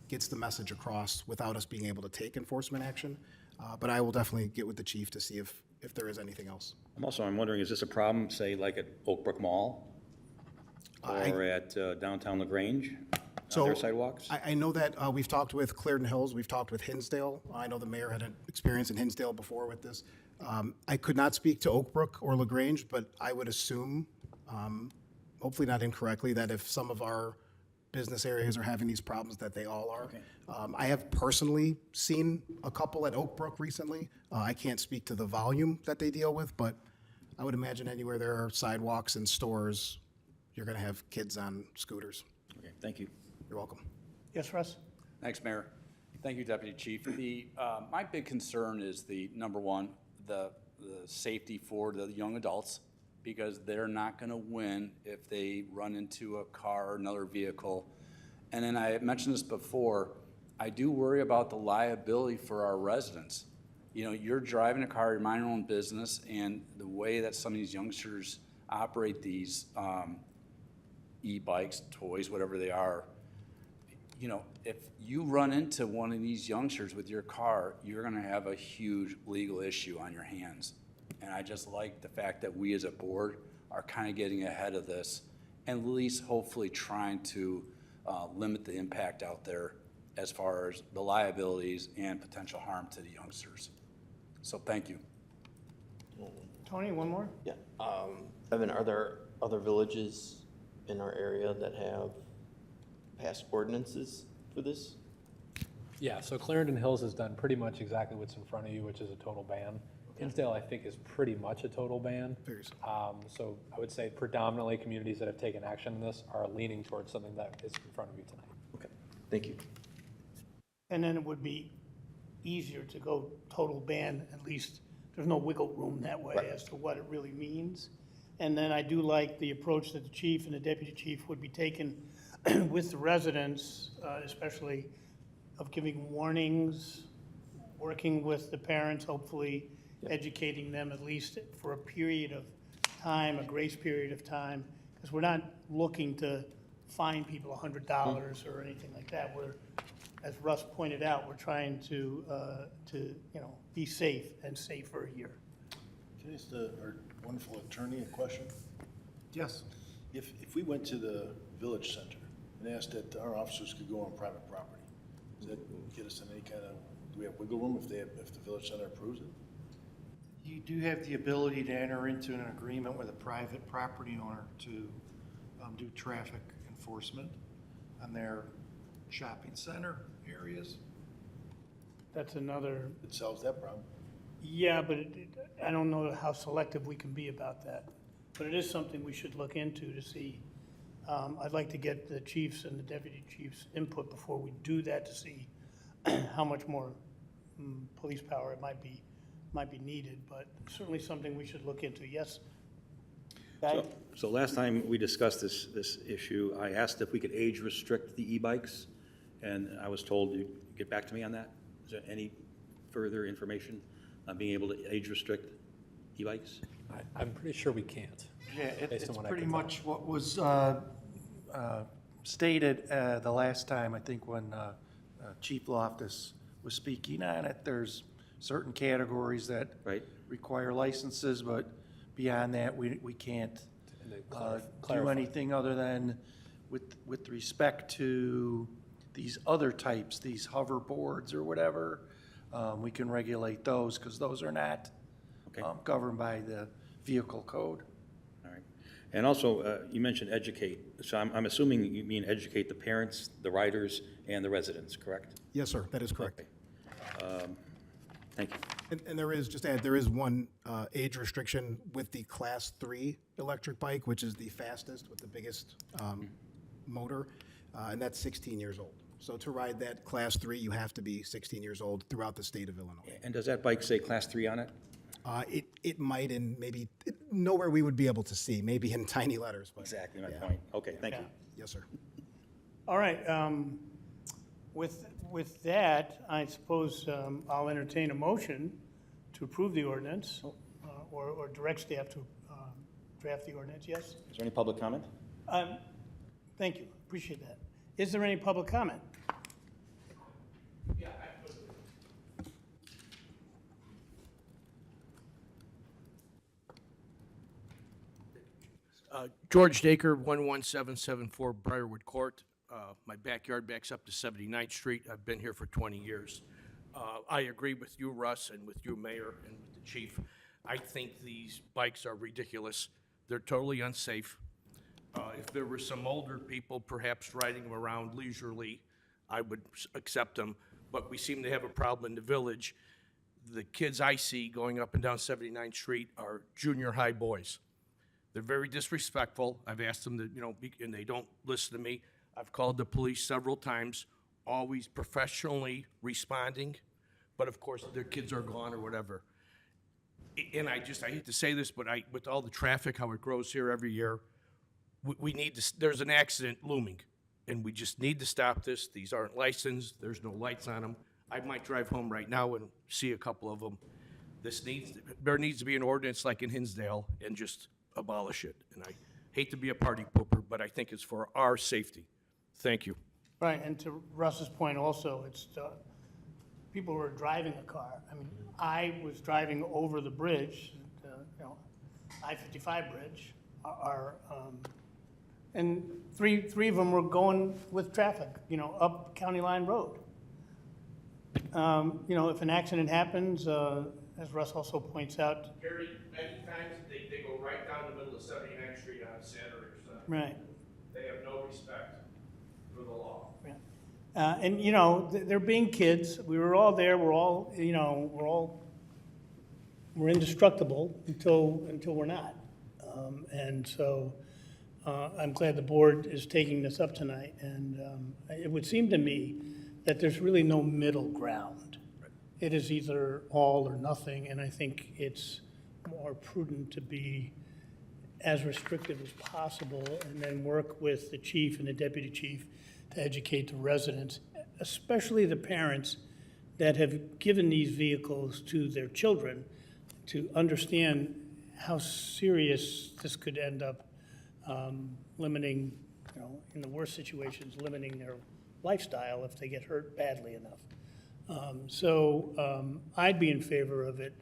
gets the message across without us being able to take enforcement action. But I will definitely get with the chief to see if there is anything else.
I'm wondering, is this a problem, say, like at Oak Brook Mall or at downtown LaGrange on their sidewalks?
I know that we've talked with Clarendon Hills, we've talked with Hinsdale. I know the mayor had an experience in Hinsdale before with this. I could not speak to Oak Brook or LaGrange, but I would assume, hopefully not incorrectly, that if some of our business areas are having these problems, that they all are.
Okay.
I have personally seen a couple at Oak Brook recently. I can't speak to the volume that they deal with, but I would imagine anywhere there are sidewalks and stores, you're going to have kids on scooters.
Okay, thank you.
You're welcome.
Yes, Russ?
Thanks, Mayor. Thank you, Deputy Chief. My big concern is number one, the safety for the young adults, because they're not going to win if they run into a car or another vehicle. And then I mentioned this before, I do worry about the liability for our residents. You know, you're driving a car, you're minding your own business, and the way that some of these youngsters operate these e-bikes, toys, whatever they are, you know, if you run into one of these youngsters with your car, you're going to have a huge legal issue on your hands. And I just like the fact that we as a board are kind of getting ahead of this and at least hopefully trying to limit the impact out there as far as the liabilities and potential harm to the youngsters. So thank you.
Tony, one more?
Yeah. Evan, are there other villages in our area that have passed ordinances for this?
Yeah, so Clarendon Hills has done pretty much exactly what's in front of you, which is a total ban. Hinsdale, I think, is pretty much a total ban. So I would say predominantly communities that have taken action on this are leaning towards something that is in front of you tonight.
Okay, thank you.
And then it would be easier to go total ban, at least there's no wiggle room that way as to what it really means. And then I do like the approach that the chief and the deputy chief would be taking with the residents, especially of giving warnings, working with the parents, hopefully educating them at least for a period of time, a grace period of time, because we're not looking to fine people $100 or anything like that. As Russ pointed out, we're trying to be safe and safer here.
Can I ask our wonderful attorney a question?
Yes.
If we went to the village center and asked that our officers could go on private property, does that get us in any kind of, do we have wiggle room if the village center approves it?
You do have the ability to enter into an agreement with a private property owner to do traffic enforcement on their shopping center areas.
That's another,
It solves that problem.
yeah, but I don't know how selective we can be about that. But it is something we should look into to see. I'd like to get the chiefs and the deputy chiefs' input before we do that to see how much more police power it might be needed, but certainly something we should look into. Yes? Guy?
So last time we discussed this issue, I asked if we could age restrict the e-bikes, and I was told you'd get back to me on that. Is there any further information on being able to age restrict e-bikes?
I'm pretty sure we can't.
Yeah,
based
it's
on what I
pretty
can tell.
much what was stated the last time, I think, when Chief Loftus was speaking on it. There's certain categories that
Right.
require licenses, but beyond that, we can't
And then
do
clarify.
anything other than with respect to these other types, these hoverboards or whatever, we can regulate those because those are not
Okay.
governed by the vehicle code.
All right. And also, you mentioned educate. So I'm assuming you mean educate the parents, the riders, and the residents, correct?
Yes, sir, that is correct.
Thank you.
And there is, just to add, there is one age restriction with the Class 3 electric bike, which is the fastest with the biggest motor, and that's 16 years old. So to ride that Class 3, you have to be 16 years old throughout the state of Illinois.
And does that bike say Class 3 on it?
It might, and maybe nowhere we would be able to see, maybe in tiny letters, but
Exactly my
Yeah.
point. Okay, thank you.
yes, sir.
All right, with that, I suppose I'll entertain a motion to approve the ordinance, or direct staff to draft the ordinance, yes?
Is there any public comment?
Thank you, appreciate that. Is there any public comment?
George Dacre, 11774 Briarwood Court. My backyard backs up to 79th Street. I've been here for 20 years. I agree with you, Russ, and with you, Mayor, and with the chief. I think these bikes are ridiculous. They're totally unsafe. If there were some older people perhaps riding them around leisurely, I would accept them. But we seem to have a problem in the village. The kids I see going up and down 79th Street are junior high boys. They're very disrespectful. I've asked them to, and they don't listen to me. I've called the police several times, always professionally responding, but of course, their kids are gone or whatever. And I hate to say this, but with all the traffic, how it grows here every year, we need to, there's an accident looming, and we just need to stop this. These aren't licensed. There's no lights on them. I might drive home right now and see a couple of them. There needs to be an ordinance like in Hinsdale and just abolish it. And I hate to be a party pooper, but I think it's for our safety. Thank you.
Right, and to Russ's point also, it's people who are driving a car. I mean, I was driving over the bridge, I-55 bridge, and three of them were going with traffic, up County Line Road. If an accident happens, as Russ also points out.
Gary, many times they go right down the middle of 79th Street on Saturday or Sunday.
Right.
They have no respect for the law.
And they're being kids. We were all there. We're indestructible until we're not. And so I'm glad the board is taking this up tonight. And it would seem to me that there's really no middle ground. It is either all or nothing, and I think it's more prudent to be as restrictive as possible and then work with the chief and the deputy chief to educate the residents, especially the parents that have given these vehicles to their children, to understand how serious this could end up, limiting you know, in the worst situations, limiting their lifestyle if they get hurt badly enough. I'd be in favor of it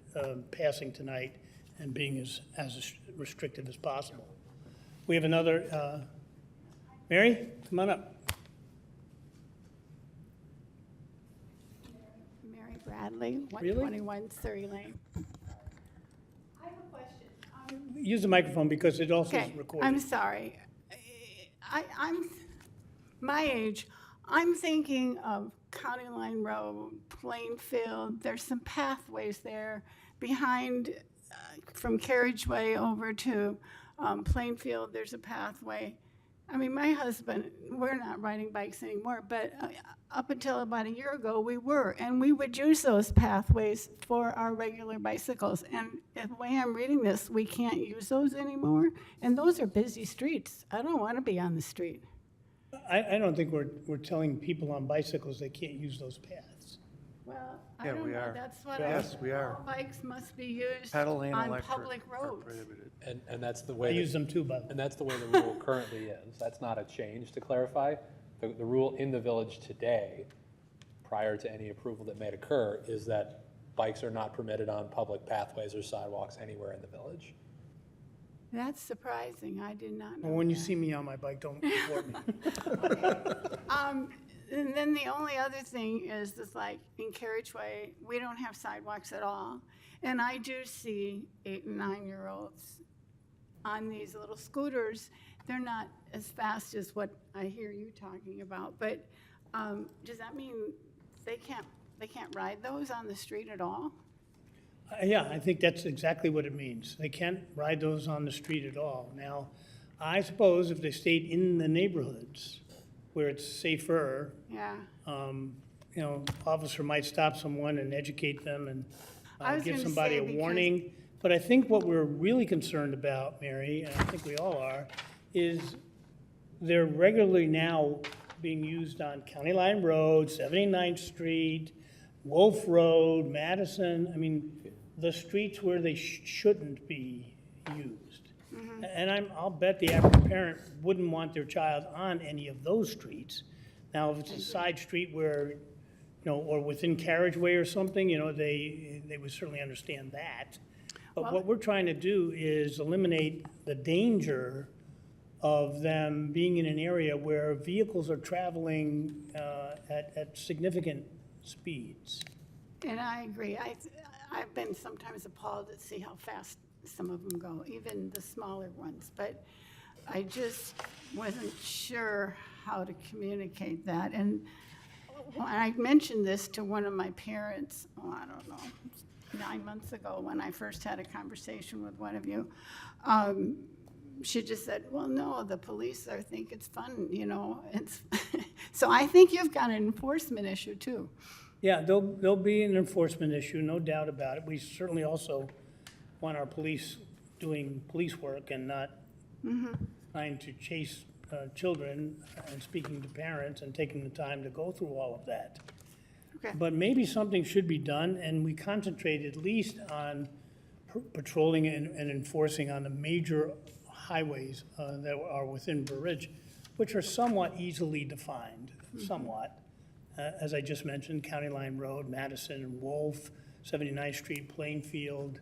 passing tonight and being as restrictive as possible. We have another, Mary, come on up.
Mary Bradley,
Really?
121 Surrey Lane. I have a question.
Use the microphone because it also is
Okay,
recorded.
I'm sorry. I'm my age. I'm thinking of County Line Road, Plainfield. There's some pathways there behind, from Carriageway over to Plainfield. There's a pathway. I mean, my husband, we're not riding bikes anymore, but up until about a year ago, we were. And we would use those pathways for our regular bicycles. And the way I'm reading this, we can't use those anymore. And those are busy streets. I don't want to be on the street.
I don't think we're telling people on bicycles they can't use those paths.
Well, I
Yeah,
don't
we
know.
are.
That's what
Yes, we are.
all bikes must be used
Pedal and
on
electric
public
are
roads.
prohibited.
And that's the
I
way.
use them too, by the way.
And that's the way the rule currently is. That's not a change, to clarify. The rule in the village today, prior to any approval that may occur, is that bikes are not permitted on public pathways or sidewalks anywhere in the village.
That's surprising. I did not know.
Well, when you
that.
see me on my bike, don't report me.
And then the only other thing is like in Carriageway, we don't have sidewalks at all. And I do see 8 and 9-year-olds on these little scooters. They're not as fast as what I hear you talking about, but does that mean they can't ride those on the street at all?
Yeah, I think that's exactly what it means. They can't ride those on the street at all. Now, I suppose if they stayed in the neighborhoods where it's safer,
Yeah.
you know, officer might stop someone and educate them and
I was
give
gonna
somebody
say
a
because-
warning. But I think what we're really concerned about, Mary, and I think we all are, is they're regularly now being used on County Line Road, 79th Street, Wolf Road, Madison. I mean, the streets where they shouldn't be used. And I'll bet the average parent wouldn't want their child on any of those streets. Now, if it's a side street where, you know, or within Carriageway or something, you know, they would certainly understand that. But what we're trying to do is eliminate the danger of them being in an area where vehicles are traveling at significant speeds.
And I agree. I've been sometimes appalled to see how fast some of them go, even the smaller ones. But I just wasn't sure how to communicate that. And when I mentioned this to one of my parents, I don't know, 9 months ago when I first had a conversation with one of you, she just said, well, no, the police think it's fun, you know. So I think you've got an enforcement issue too.
Yeah, there'll be an enforcement issue, no doubt about it. We certainly also want our police doing police work and not trying to chase children and speaking to parents and taking the time to go through all of that.
Okay.
But maybe something should be done, and we concentrate at least on patrolling and enforcing on the major highways that are within Burr Ridge, which are somewhat easily defined, somewhat. As I just mentioned, County Line Road, Madison and Wolf, 79th Street, Plainfield.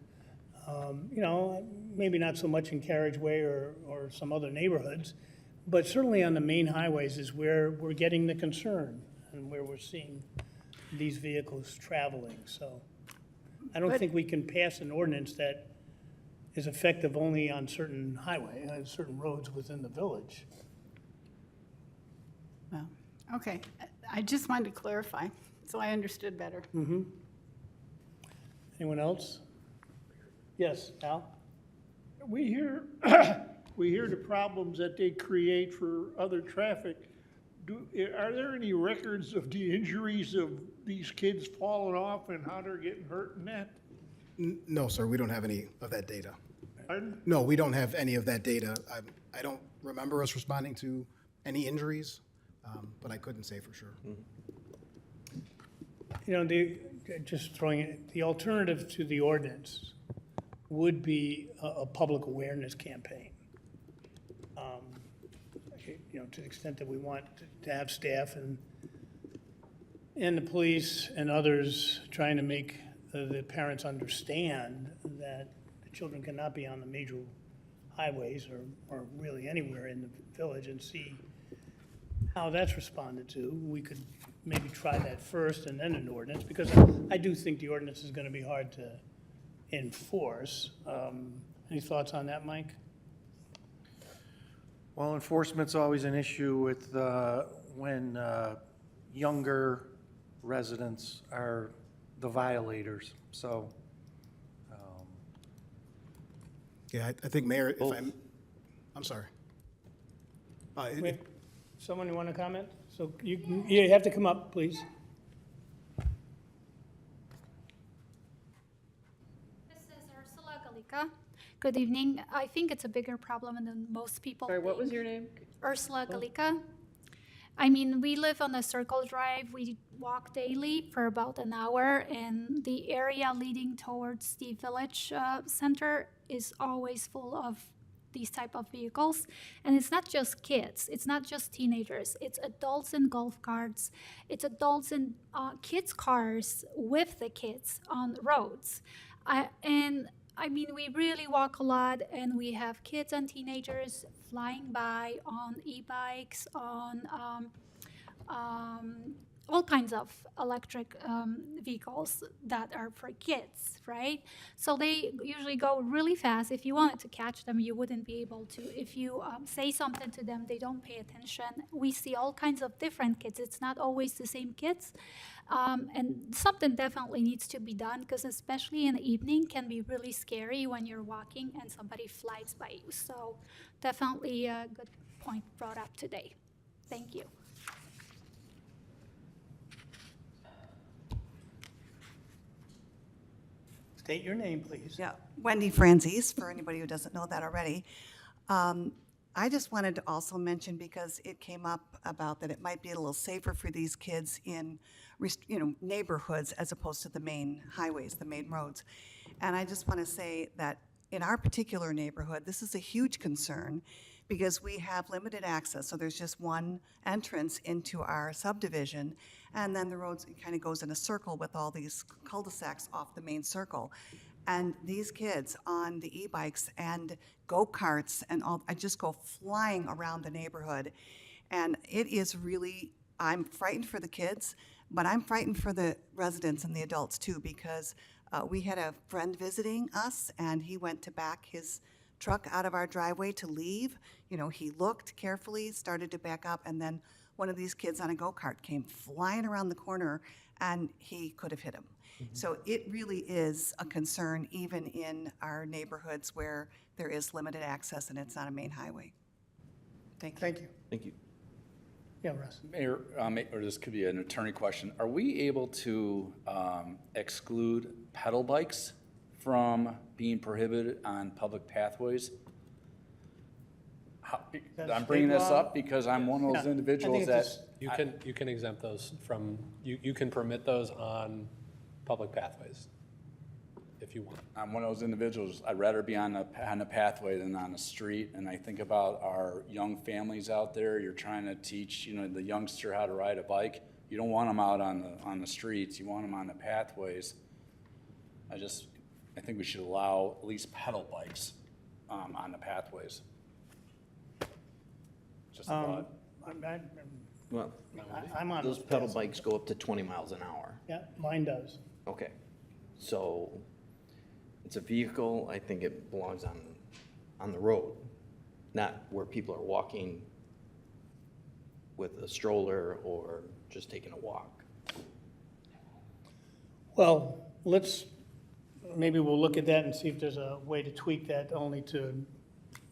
You know, maybe not so much in Carriageway or some other neighborhoods, but certainly on the main highways is where we're getting the concern and where we're seeing these vehicles traveling. So I don't think we can pass an ordinance that is effective only on certain certain roads within the village.
Well, okay. I just wanted to clarify, so I understood better.
Anyone else? Yes, Al?
We hear, we hear the problems that they create for other traffic. Are there any records of the injuries of these kids falling off and how they're getting hurt in that?
No, sir, we don't have any of that data.
Pardon?
No, we don't have any of that data. I don't remember us responding to any injuries, but I couldn't say for sure.
You know, just throwing it, the alternative to the ordinance would be a public awareness campaign. you know, to the extent that we want to have staff and the police and others trying to make the parents understand that the children cannot be on the major highways or really anywhere in the village, and see how that's responded to. We could maybe try that first and then an ordinance, because I do think the ordinance is going to be hard to enforce. Any thoughts on that, Mike?
Well, enforcement's always an issue with, when younger residents are the violators, so.
Yeah, I think, Mayor, if I'm sorry.
Wait, someone you want to comment? So you have to come up, please.
This is Ursula Galika. Good evening. I think it's a bigger problem than most people
Sorry, what
think.
was your name?
Ursula Galika. I mean, we live on a circle drive. We walk daily for about an hour, and the area leading towards the village center is always full of these type of vehicles. And it's not just kids, it's not just teenagers, it's adults in golf carts, it's adults in kids' cars with the kids on roads. And I mean, we really walk a lot, and we have kids and teenagers flying by on e-bikes, on all kinds of electric vehicles that are for kids, right? So they usually go really fast. If you wanted to catch them, you wouldn't be able to. If you say something to them, they don't pay attention. We see all kinds of different kids. It's not always the same kids. And something definitely needs to be done, because especially in the evening can be really scary when you're walking and somebody flies by you. So definitely a good point brought up today. Thank you.
State your name, please.
Yeah, Wendy Franzese, for anybody who doesn't know that already. I just wanted to also mention, because it came up about that it might be a little safer for these kids in, neighborhoods as opposed to the main highways, the main roads. And I just want to say that in our particular neighborhood, this is a huge concern, because we have limited access. So there's just one entrance into our subdivision, and then the road kind of goes in a circle with all these cul-de-sacs off the main circle. And these kids on the e-bikes and go-karts and all, I just go flying around the neighborhood. And it is really, I'm frightened for the kids, but I'm frightened for the residents and the adults too, because we had a friend visiting us, and he went to back his truck out of our driveway to leave. He looked carefully, started to back up, and then one of these kids on a go-kart came flying around the corner, and he could have hit him. So it really is a concern, even in our neighborhoods where there is limited access and it's not a main highway. Thank you.
Thank you.
Thank you.
Yeah, Russ.
Mayor, or this could be an attorney question. Are we able to exclude pedal bikes from being prohibited on public pathways? I'm bringing this up because I'm one of those individuals that.
You can exempt those from, you can permit those on public pathways if you want.
I'm one of those individuals, I'd rather be on a pathway than on a street. And I think about our young families out there. You're trying to teach, the youngster how to ride a bike. You don't want them out on the streets. You want them on the pathways. I think we should allow at least pedal bikes on the pathways. Just a thought.
Well,
I'm on
those pedal bikes go up to 20 miles an hour.
Yeah, mine does.
Okay, so it's a vehicle, I think it belongs on the road, not where people are walking with a stroller or just taking a walk.
Well, maybe we'll look at that and see if there's a way to tweak that only to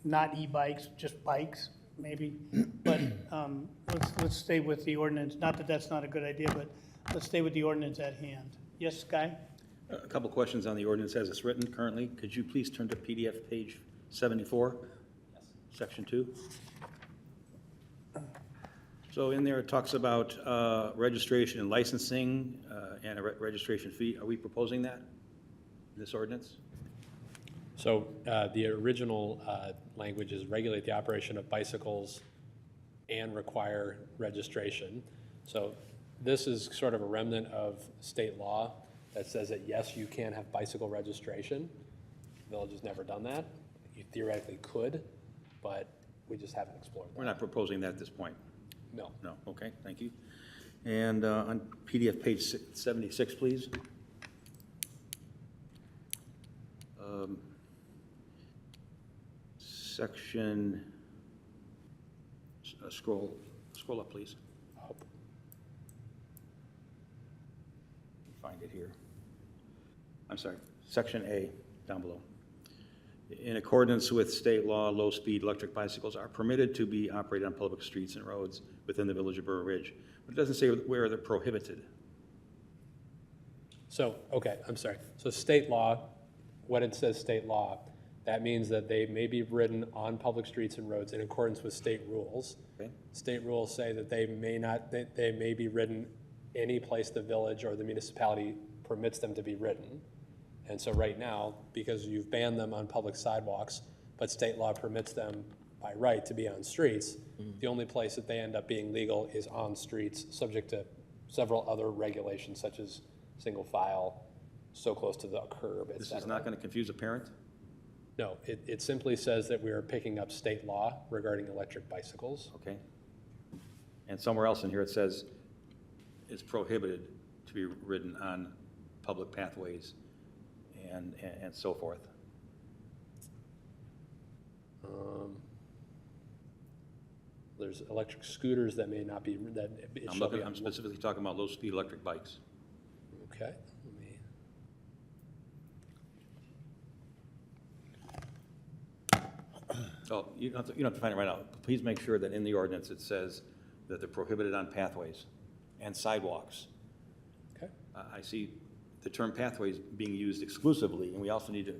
not e-bikes, just bikes, maybe. But let's stay with the ordinance. Not that that's not a good idea, but let's stay with the ordinance at hand. Yes, Guy?
A couple questions on the ordinance as it's written currently. Could you please turn to PDF page 74? Yes. Section 2. So in there it talks about registration and licensing and a registration fee. Are we proposing that in this ordinance?
So the original language is regulate the operation of bicycles and require registration. So this is sort of a remnant of state law that says that, yes, you can have bicycle registration. The village has never done that. You theoretically could, but we just haven't explored that.
We're not proposing that at this point.
No.
No, okay, thank you. And on PDF page 76, please. Section, scroll up, please. Find it here. I'm sorry, section A, down below. In accordance with state law, low-speed electric bicycles are permitted to be operated on public streets and roads within the village of Burr Ridge, but it doesn't say where they're prohibited.
So, okay, I'm sorry. So state law, when it says state law, that means that they may be ridden on public streets and roads in accordance with state rules.
Okay.
State rules say that they may not, they may be ridden any place the village or the municipality permits them to be ridden. And so right now, because you've banned them on public sidewalks, but state law permits them by right to be on streets, the only place that they end up being legal is on streets, subject to several other regulations such as single file, so close to the curb, et
This
cetera.
is not going to confuse a parent?
No, it simply says that we are picking up state law regarding electric bicycles.
Okay. And somewhere else in here it says it's prohibited to be ridden on public pathways and so forth.
There's electric scooters that may not be, that it shall be.
I'm specifically talking about low-speed electric bikes.
Okay, let me.
Oh, you don't have to find it right now. Please make sure that in the ordinance it says that they're prohibited on pathways and sidewalks.
Okay.
I see the term pathways being used exclusively, and we also need to,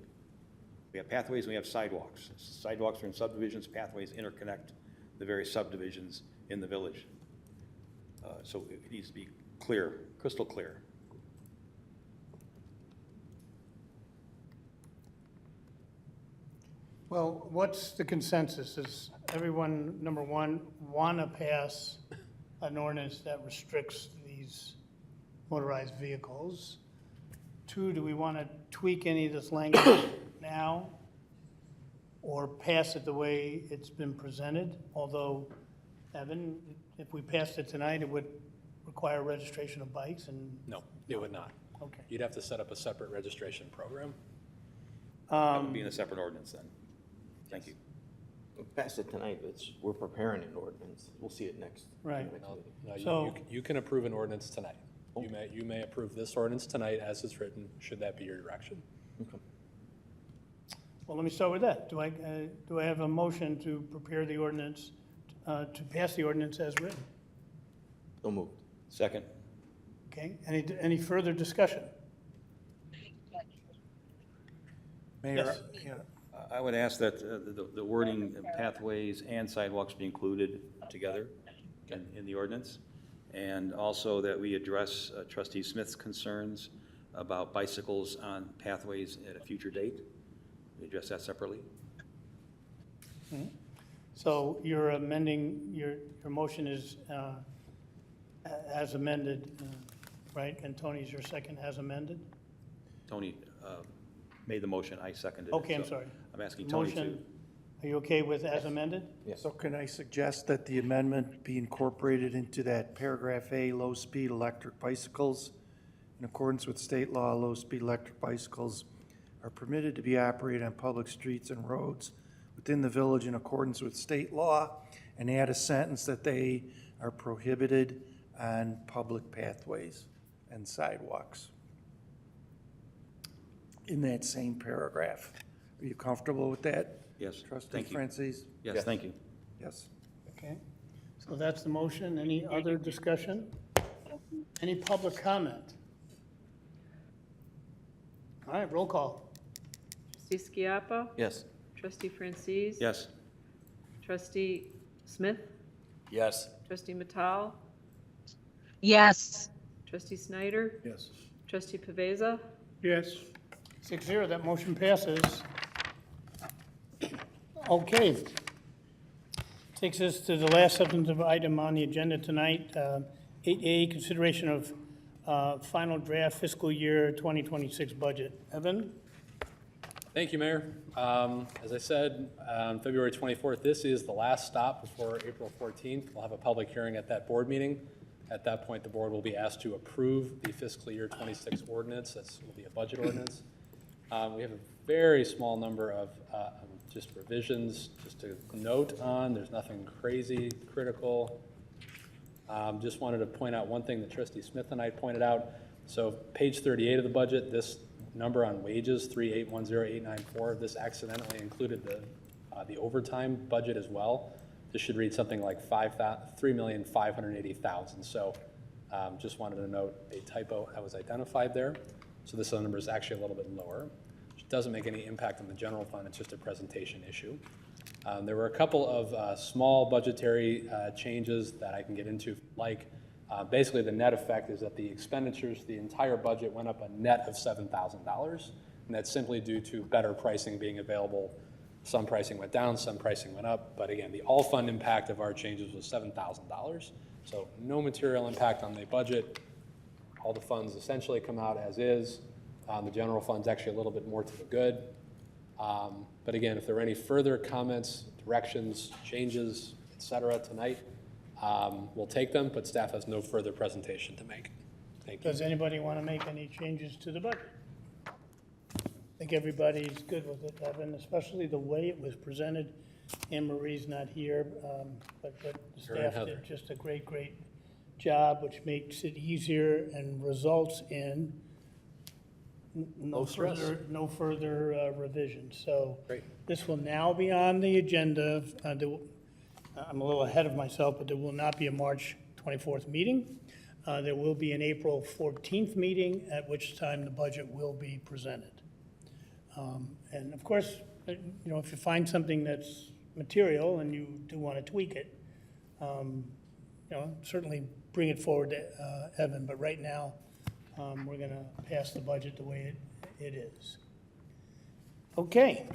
we have pathways and we have sidewalks. Sidewalks are in subdivisions, pathways interconnect the various subdivisions in the village. So it needs to be clear, crystal clear.
Well, what's the consensus? Does everyone, number one, want to pass an ordinance that restricts these motorized vehicles? Two, do we want to tweak any of this language now or pass it the way it's been presented? Although, Evan, if we passed it tonight, it would require registration of bikes and.
No, it would not.
Okay.
You'd have to set up a separate registration program.
That would be in a separate ordinance then. Thank you.
Pass it tonight, we're preparing an ordinance. We'll see it next.
Right.
next meeting.
No,
So-
you can approve an ordinance tonight. You may approve this ordinance tonight as it's written, should that be your direction.
Okay.
Well, let me start with that. Do I have a motion to prepare the ordinance, to pass the ordinance as written?
So moved.
Second.
Okay, any further discussion?
Mayor,
Yes.
I would ask that the wording pathways and sidewalks be included together in the ordinance. And also that we address Trustee Smith's concerns about bicycles on pathways at a future date. We address that separately.
So you're amending, your motion is as amended, right? And Tony's your second as amended?
Tony made the motion, I seconded it.
Okay, I'm
so
sorry.
I'm asking Tony to.
Motion, are you okay with as amended?
Yes.
so can I suggest that the amendment be incorporated into that paragraph A, low-speed electric bicycles? In accordance with state law, low-speed electric bicycles are permitted to be operated on public streets and roads within the village in accordance with state law, and add a sentence that they are prohibited on public pathways and sidewalks in that same paragraph. Are you comfortable with that?
Yes,
Trustee
thank you.
Francis?
Yes, thank you.
Yes.
Okay, so that's the motion. Any other discussion? Any public comment? All right, roll call.
Trustee Skiappa?
Yes.
Trustee Francis?
Yes.
Trustee Smith?
Yes.
Trustee Matal?
Yes.
Trustee Snyder?
Yes.
Trustee Paveza?
Yes.
6-0, that motion passes. Okay. Takes us to the last substantive item on the agenda tonight, 8A, consideration of final draft fiscal year 2026 budget. Evan?
Thank you, Mayor. As I said, on February 24th, this is the last stop before April 14th. We'll have a public hearing at that board meeting. At that point, the board will be asked to approve the fiscal year 26 ordinance. That will be a budget ordinance. We have a very small number of just revisions, just to note on. There's nothing crazy, critical. Just wanted to point out one thing that Trustee Smith and I pointed out. So page 38 of the budget, this number on wages, 3810894, this accidentally included the overtime budget as well. This should read something like 3,580,000. So just wanted to note a typo that was identified there. So this number is actually a little bit lower. It doesn't make any impact on the general fund. It's just a presentation issue. There were a couple of small budgetary changes that I can get into, like basically the net effect is that the expenditures, the entire budget went up a net of $7,000, and that's simply due to better pricing being available. Some pricing went down, some pricing went up, but again, the all-fund impact of our changes was $7,000. So no material impact on the budget. All the funds essentially come out as is. The general fund's actually a little bit more to the good. But again, if there are any further comments, directions, changes, et cetera, tonight, we'll take them, but staff has no further presentation to make. Thank you.
Does anybody want to make any changes to the budget? I think everybody's good with it, Evan, especially the way it was presented. Anne Marie's not here, but the staff did just a great job, which makes it easier and results in no further revisions. So this will now be on the agenda. I'm a little ahead of myself, but there will not be a March 24th meeting. There will be an April 14th meeting, at which time the budget will be presented. And of course, if you find something that's material and you do want to tweak it, certainly bring it forward to Evan. But right now, we're going to pass the budget the way it is. Okay.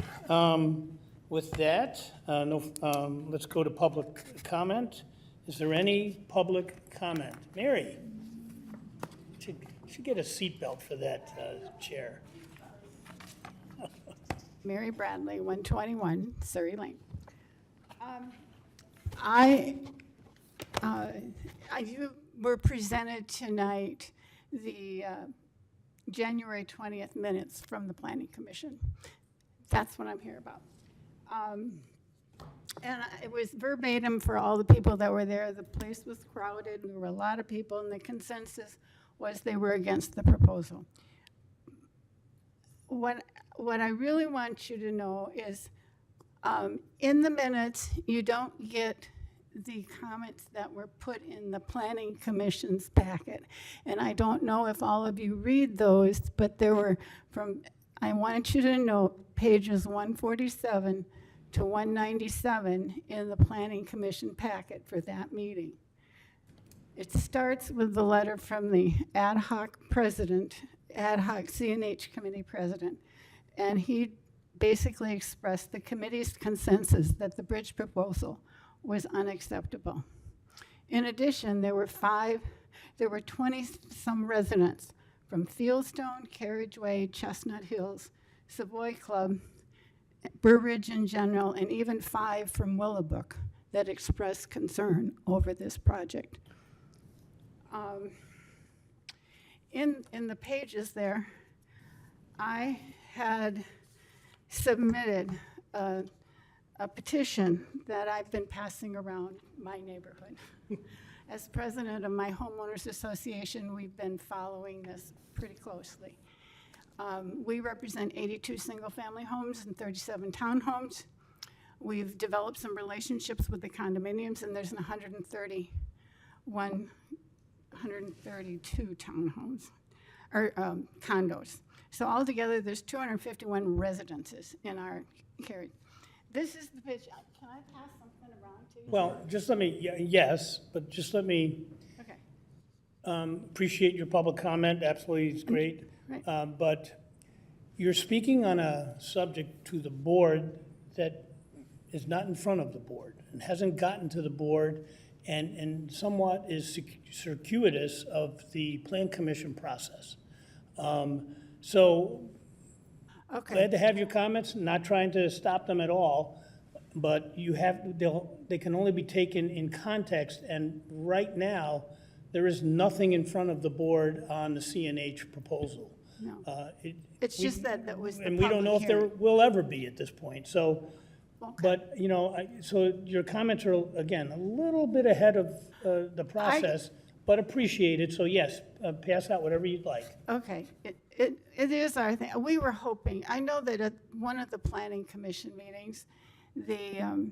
With that, let's go to public comment. Is there any public comment? Mary, you should get a seatbelt for that chair.
Mary Bradley, 121 Surrey Lane. You were presented tonight the January 20th minutes from the Planning Commission. That's what I'm here about. And it was verbatim for all the people that were there. The place was crowded, and there were a lot of people, and the consensus was they were against the proposal. What I really want you to know is in the minutes, you don't get the comments that were put in the Planning Commission's packet. And I don't know if all of you read those, but there were I want you to note pages 147 to 197 in the Planning Commission packet for that meeting. It starts with the letter from the ad hoc CNH committee president, and he basically expressed the committee's consensus that the bridge proposal was unacceptable. In addition, there were 20-some residents from Fieldstone, Carriageway, Chestnut Hills, Savoy Club, Burr Ridge in general, and even 5 from Willowbrook that expressed concern over this project. In the pages there, I had submitted a petition that I've been passing around my neighborhood. As president of my homeowners association, we've been following this pretty closely. We represent 82 single-family homes and 37 townhomes. We've developed some relationships with the condominiums, and there's 132 townhomes, or condos. So altogether, there's 251 residences in our area. This is the pitch. Can I pass something around to you?
Well, just let me, yes, but just let me appreciate your public comment. Absolutely, it's great.
Right.
But you're speaking on a subject to the board that is not in front of the board and hasn't gotten to the board and somewhat is circuitous of the Plan Commission process. So glad to have your comments, not trying to stop them at all, but they can only be taken in context, and right now, there is nothing in front of the board on the CNH proposal.
No. It's just that was the
and we don't know if there
public
will ever be at this point, so,
Okay.
but, you know, so your comments are, again, a little bit ahead of the process, but appreciated, so yes, pass out whatever you'd like.
Okay, it is our thing. We were hoping, I know that at one of the planning commission meetings, the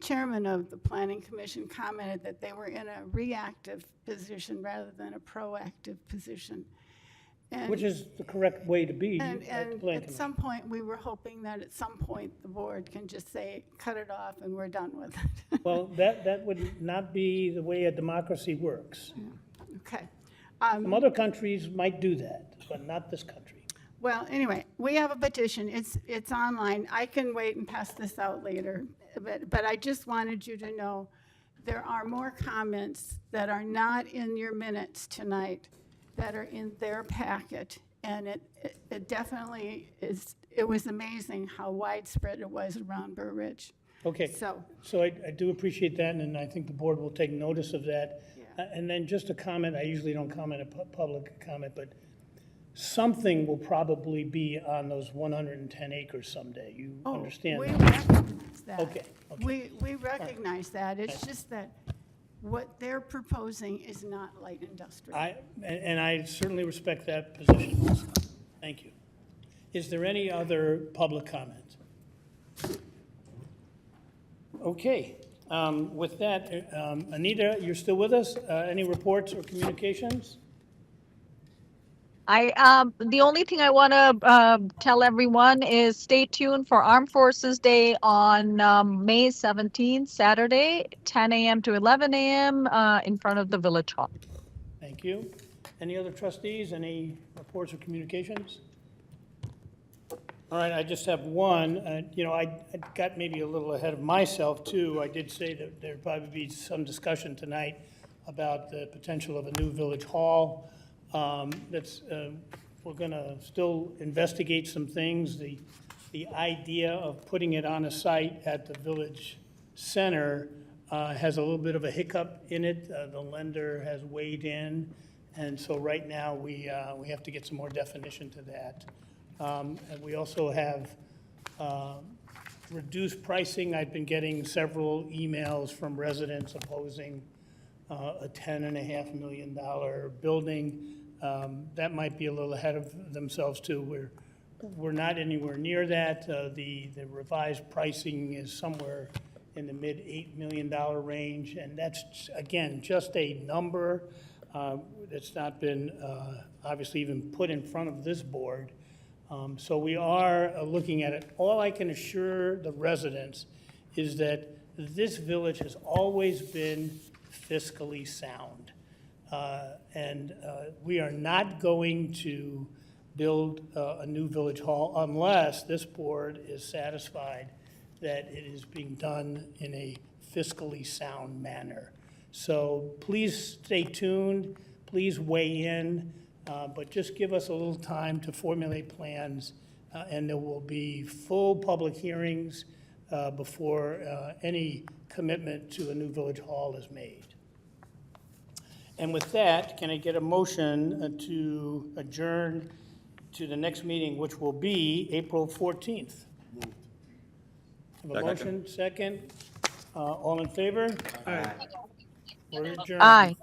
chairman of the planning commission commented that they were in a reactive position rather than a proactive position. And-
Which is the correct way to be
And,
at the
and
Plan
at
Commission.
some point, we were hoping that at some point, the board can just say, cut it off and we're done with it.
Well, that would not be the way a democracy works.
Okay.
Some other countries might do that, but not this country.
Well, anyway, we have a petition. It's online. I can wait and pass this out later, but I just wanted you to know there are more comments that are not in your minutes tonight that are in their packet, and it definitely is. It was amazing how widespread it was around Burr Ridge.
Okay,
So,
so I do appreciate that, and I think the board will take notice of that.
Yeah.
And then just a comment, I usually don't comment a public comment, but something will probably be on those 110 acres someday. You understand
we
that?
recognize that.
Okay,
We recognize that. It's just that what they're proposing is not light industrial.
And I certainly respect that position. Thank you. Is there any other public comment? Okay, with that, Anita, you're still with us? Any reports or communications?
The only thing I want to tell everyone is stay tuned for Armed Forces Day on May 17th, Saturday, 10 a.m. to 11 a.m. In front of the Village Hall.
Thank you. Any other trustees, any reports or communications? All right, I just have one. You know, I got maybe a little ahead of myself, too. I did say that there'd probably be some discussion tonight about the potential of a new Village Hall. We're going to still investigate some things. The idea of putting it on a site at the Village Center has a little bit of a hiccup in it. The lender has weighed in, and so right now we have to get some more definition to that. And we also have reduced pricing. I've been getting several emails from residents opposing a $10.5 million building. That might be a little ahead of themselves too. We're not anywhere near that. The revised pricing is somewhere in the mid $8 million range, and that's, again, just a number that's not been obviously even put in front of this board. So we are looking at it. All I can assure the residents is that this village has always been fiscally sound. And we are not going to build a new village hall unless this board is satisfied that it is being done in a fiscally sound manner. So please stay tuned, please weigh in, but just give us a little time to formulate plans, and there will be full public hearings before any commitment to a new village hall is made. And with that, can I get a motion to adjourn to the next meeting, which will be April 14th? Have a motion, second. All in favor? Aye. We're adjourned.
Aye.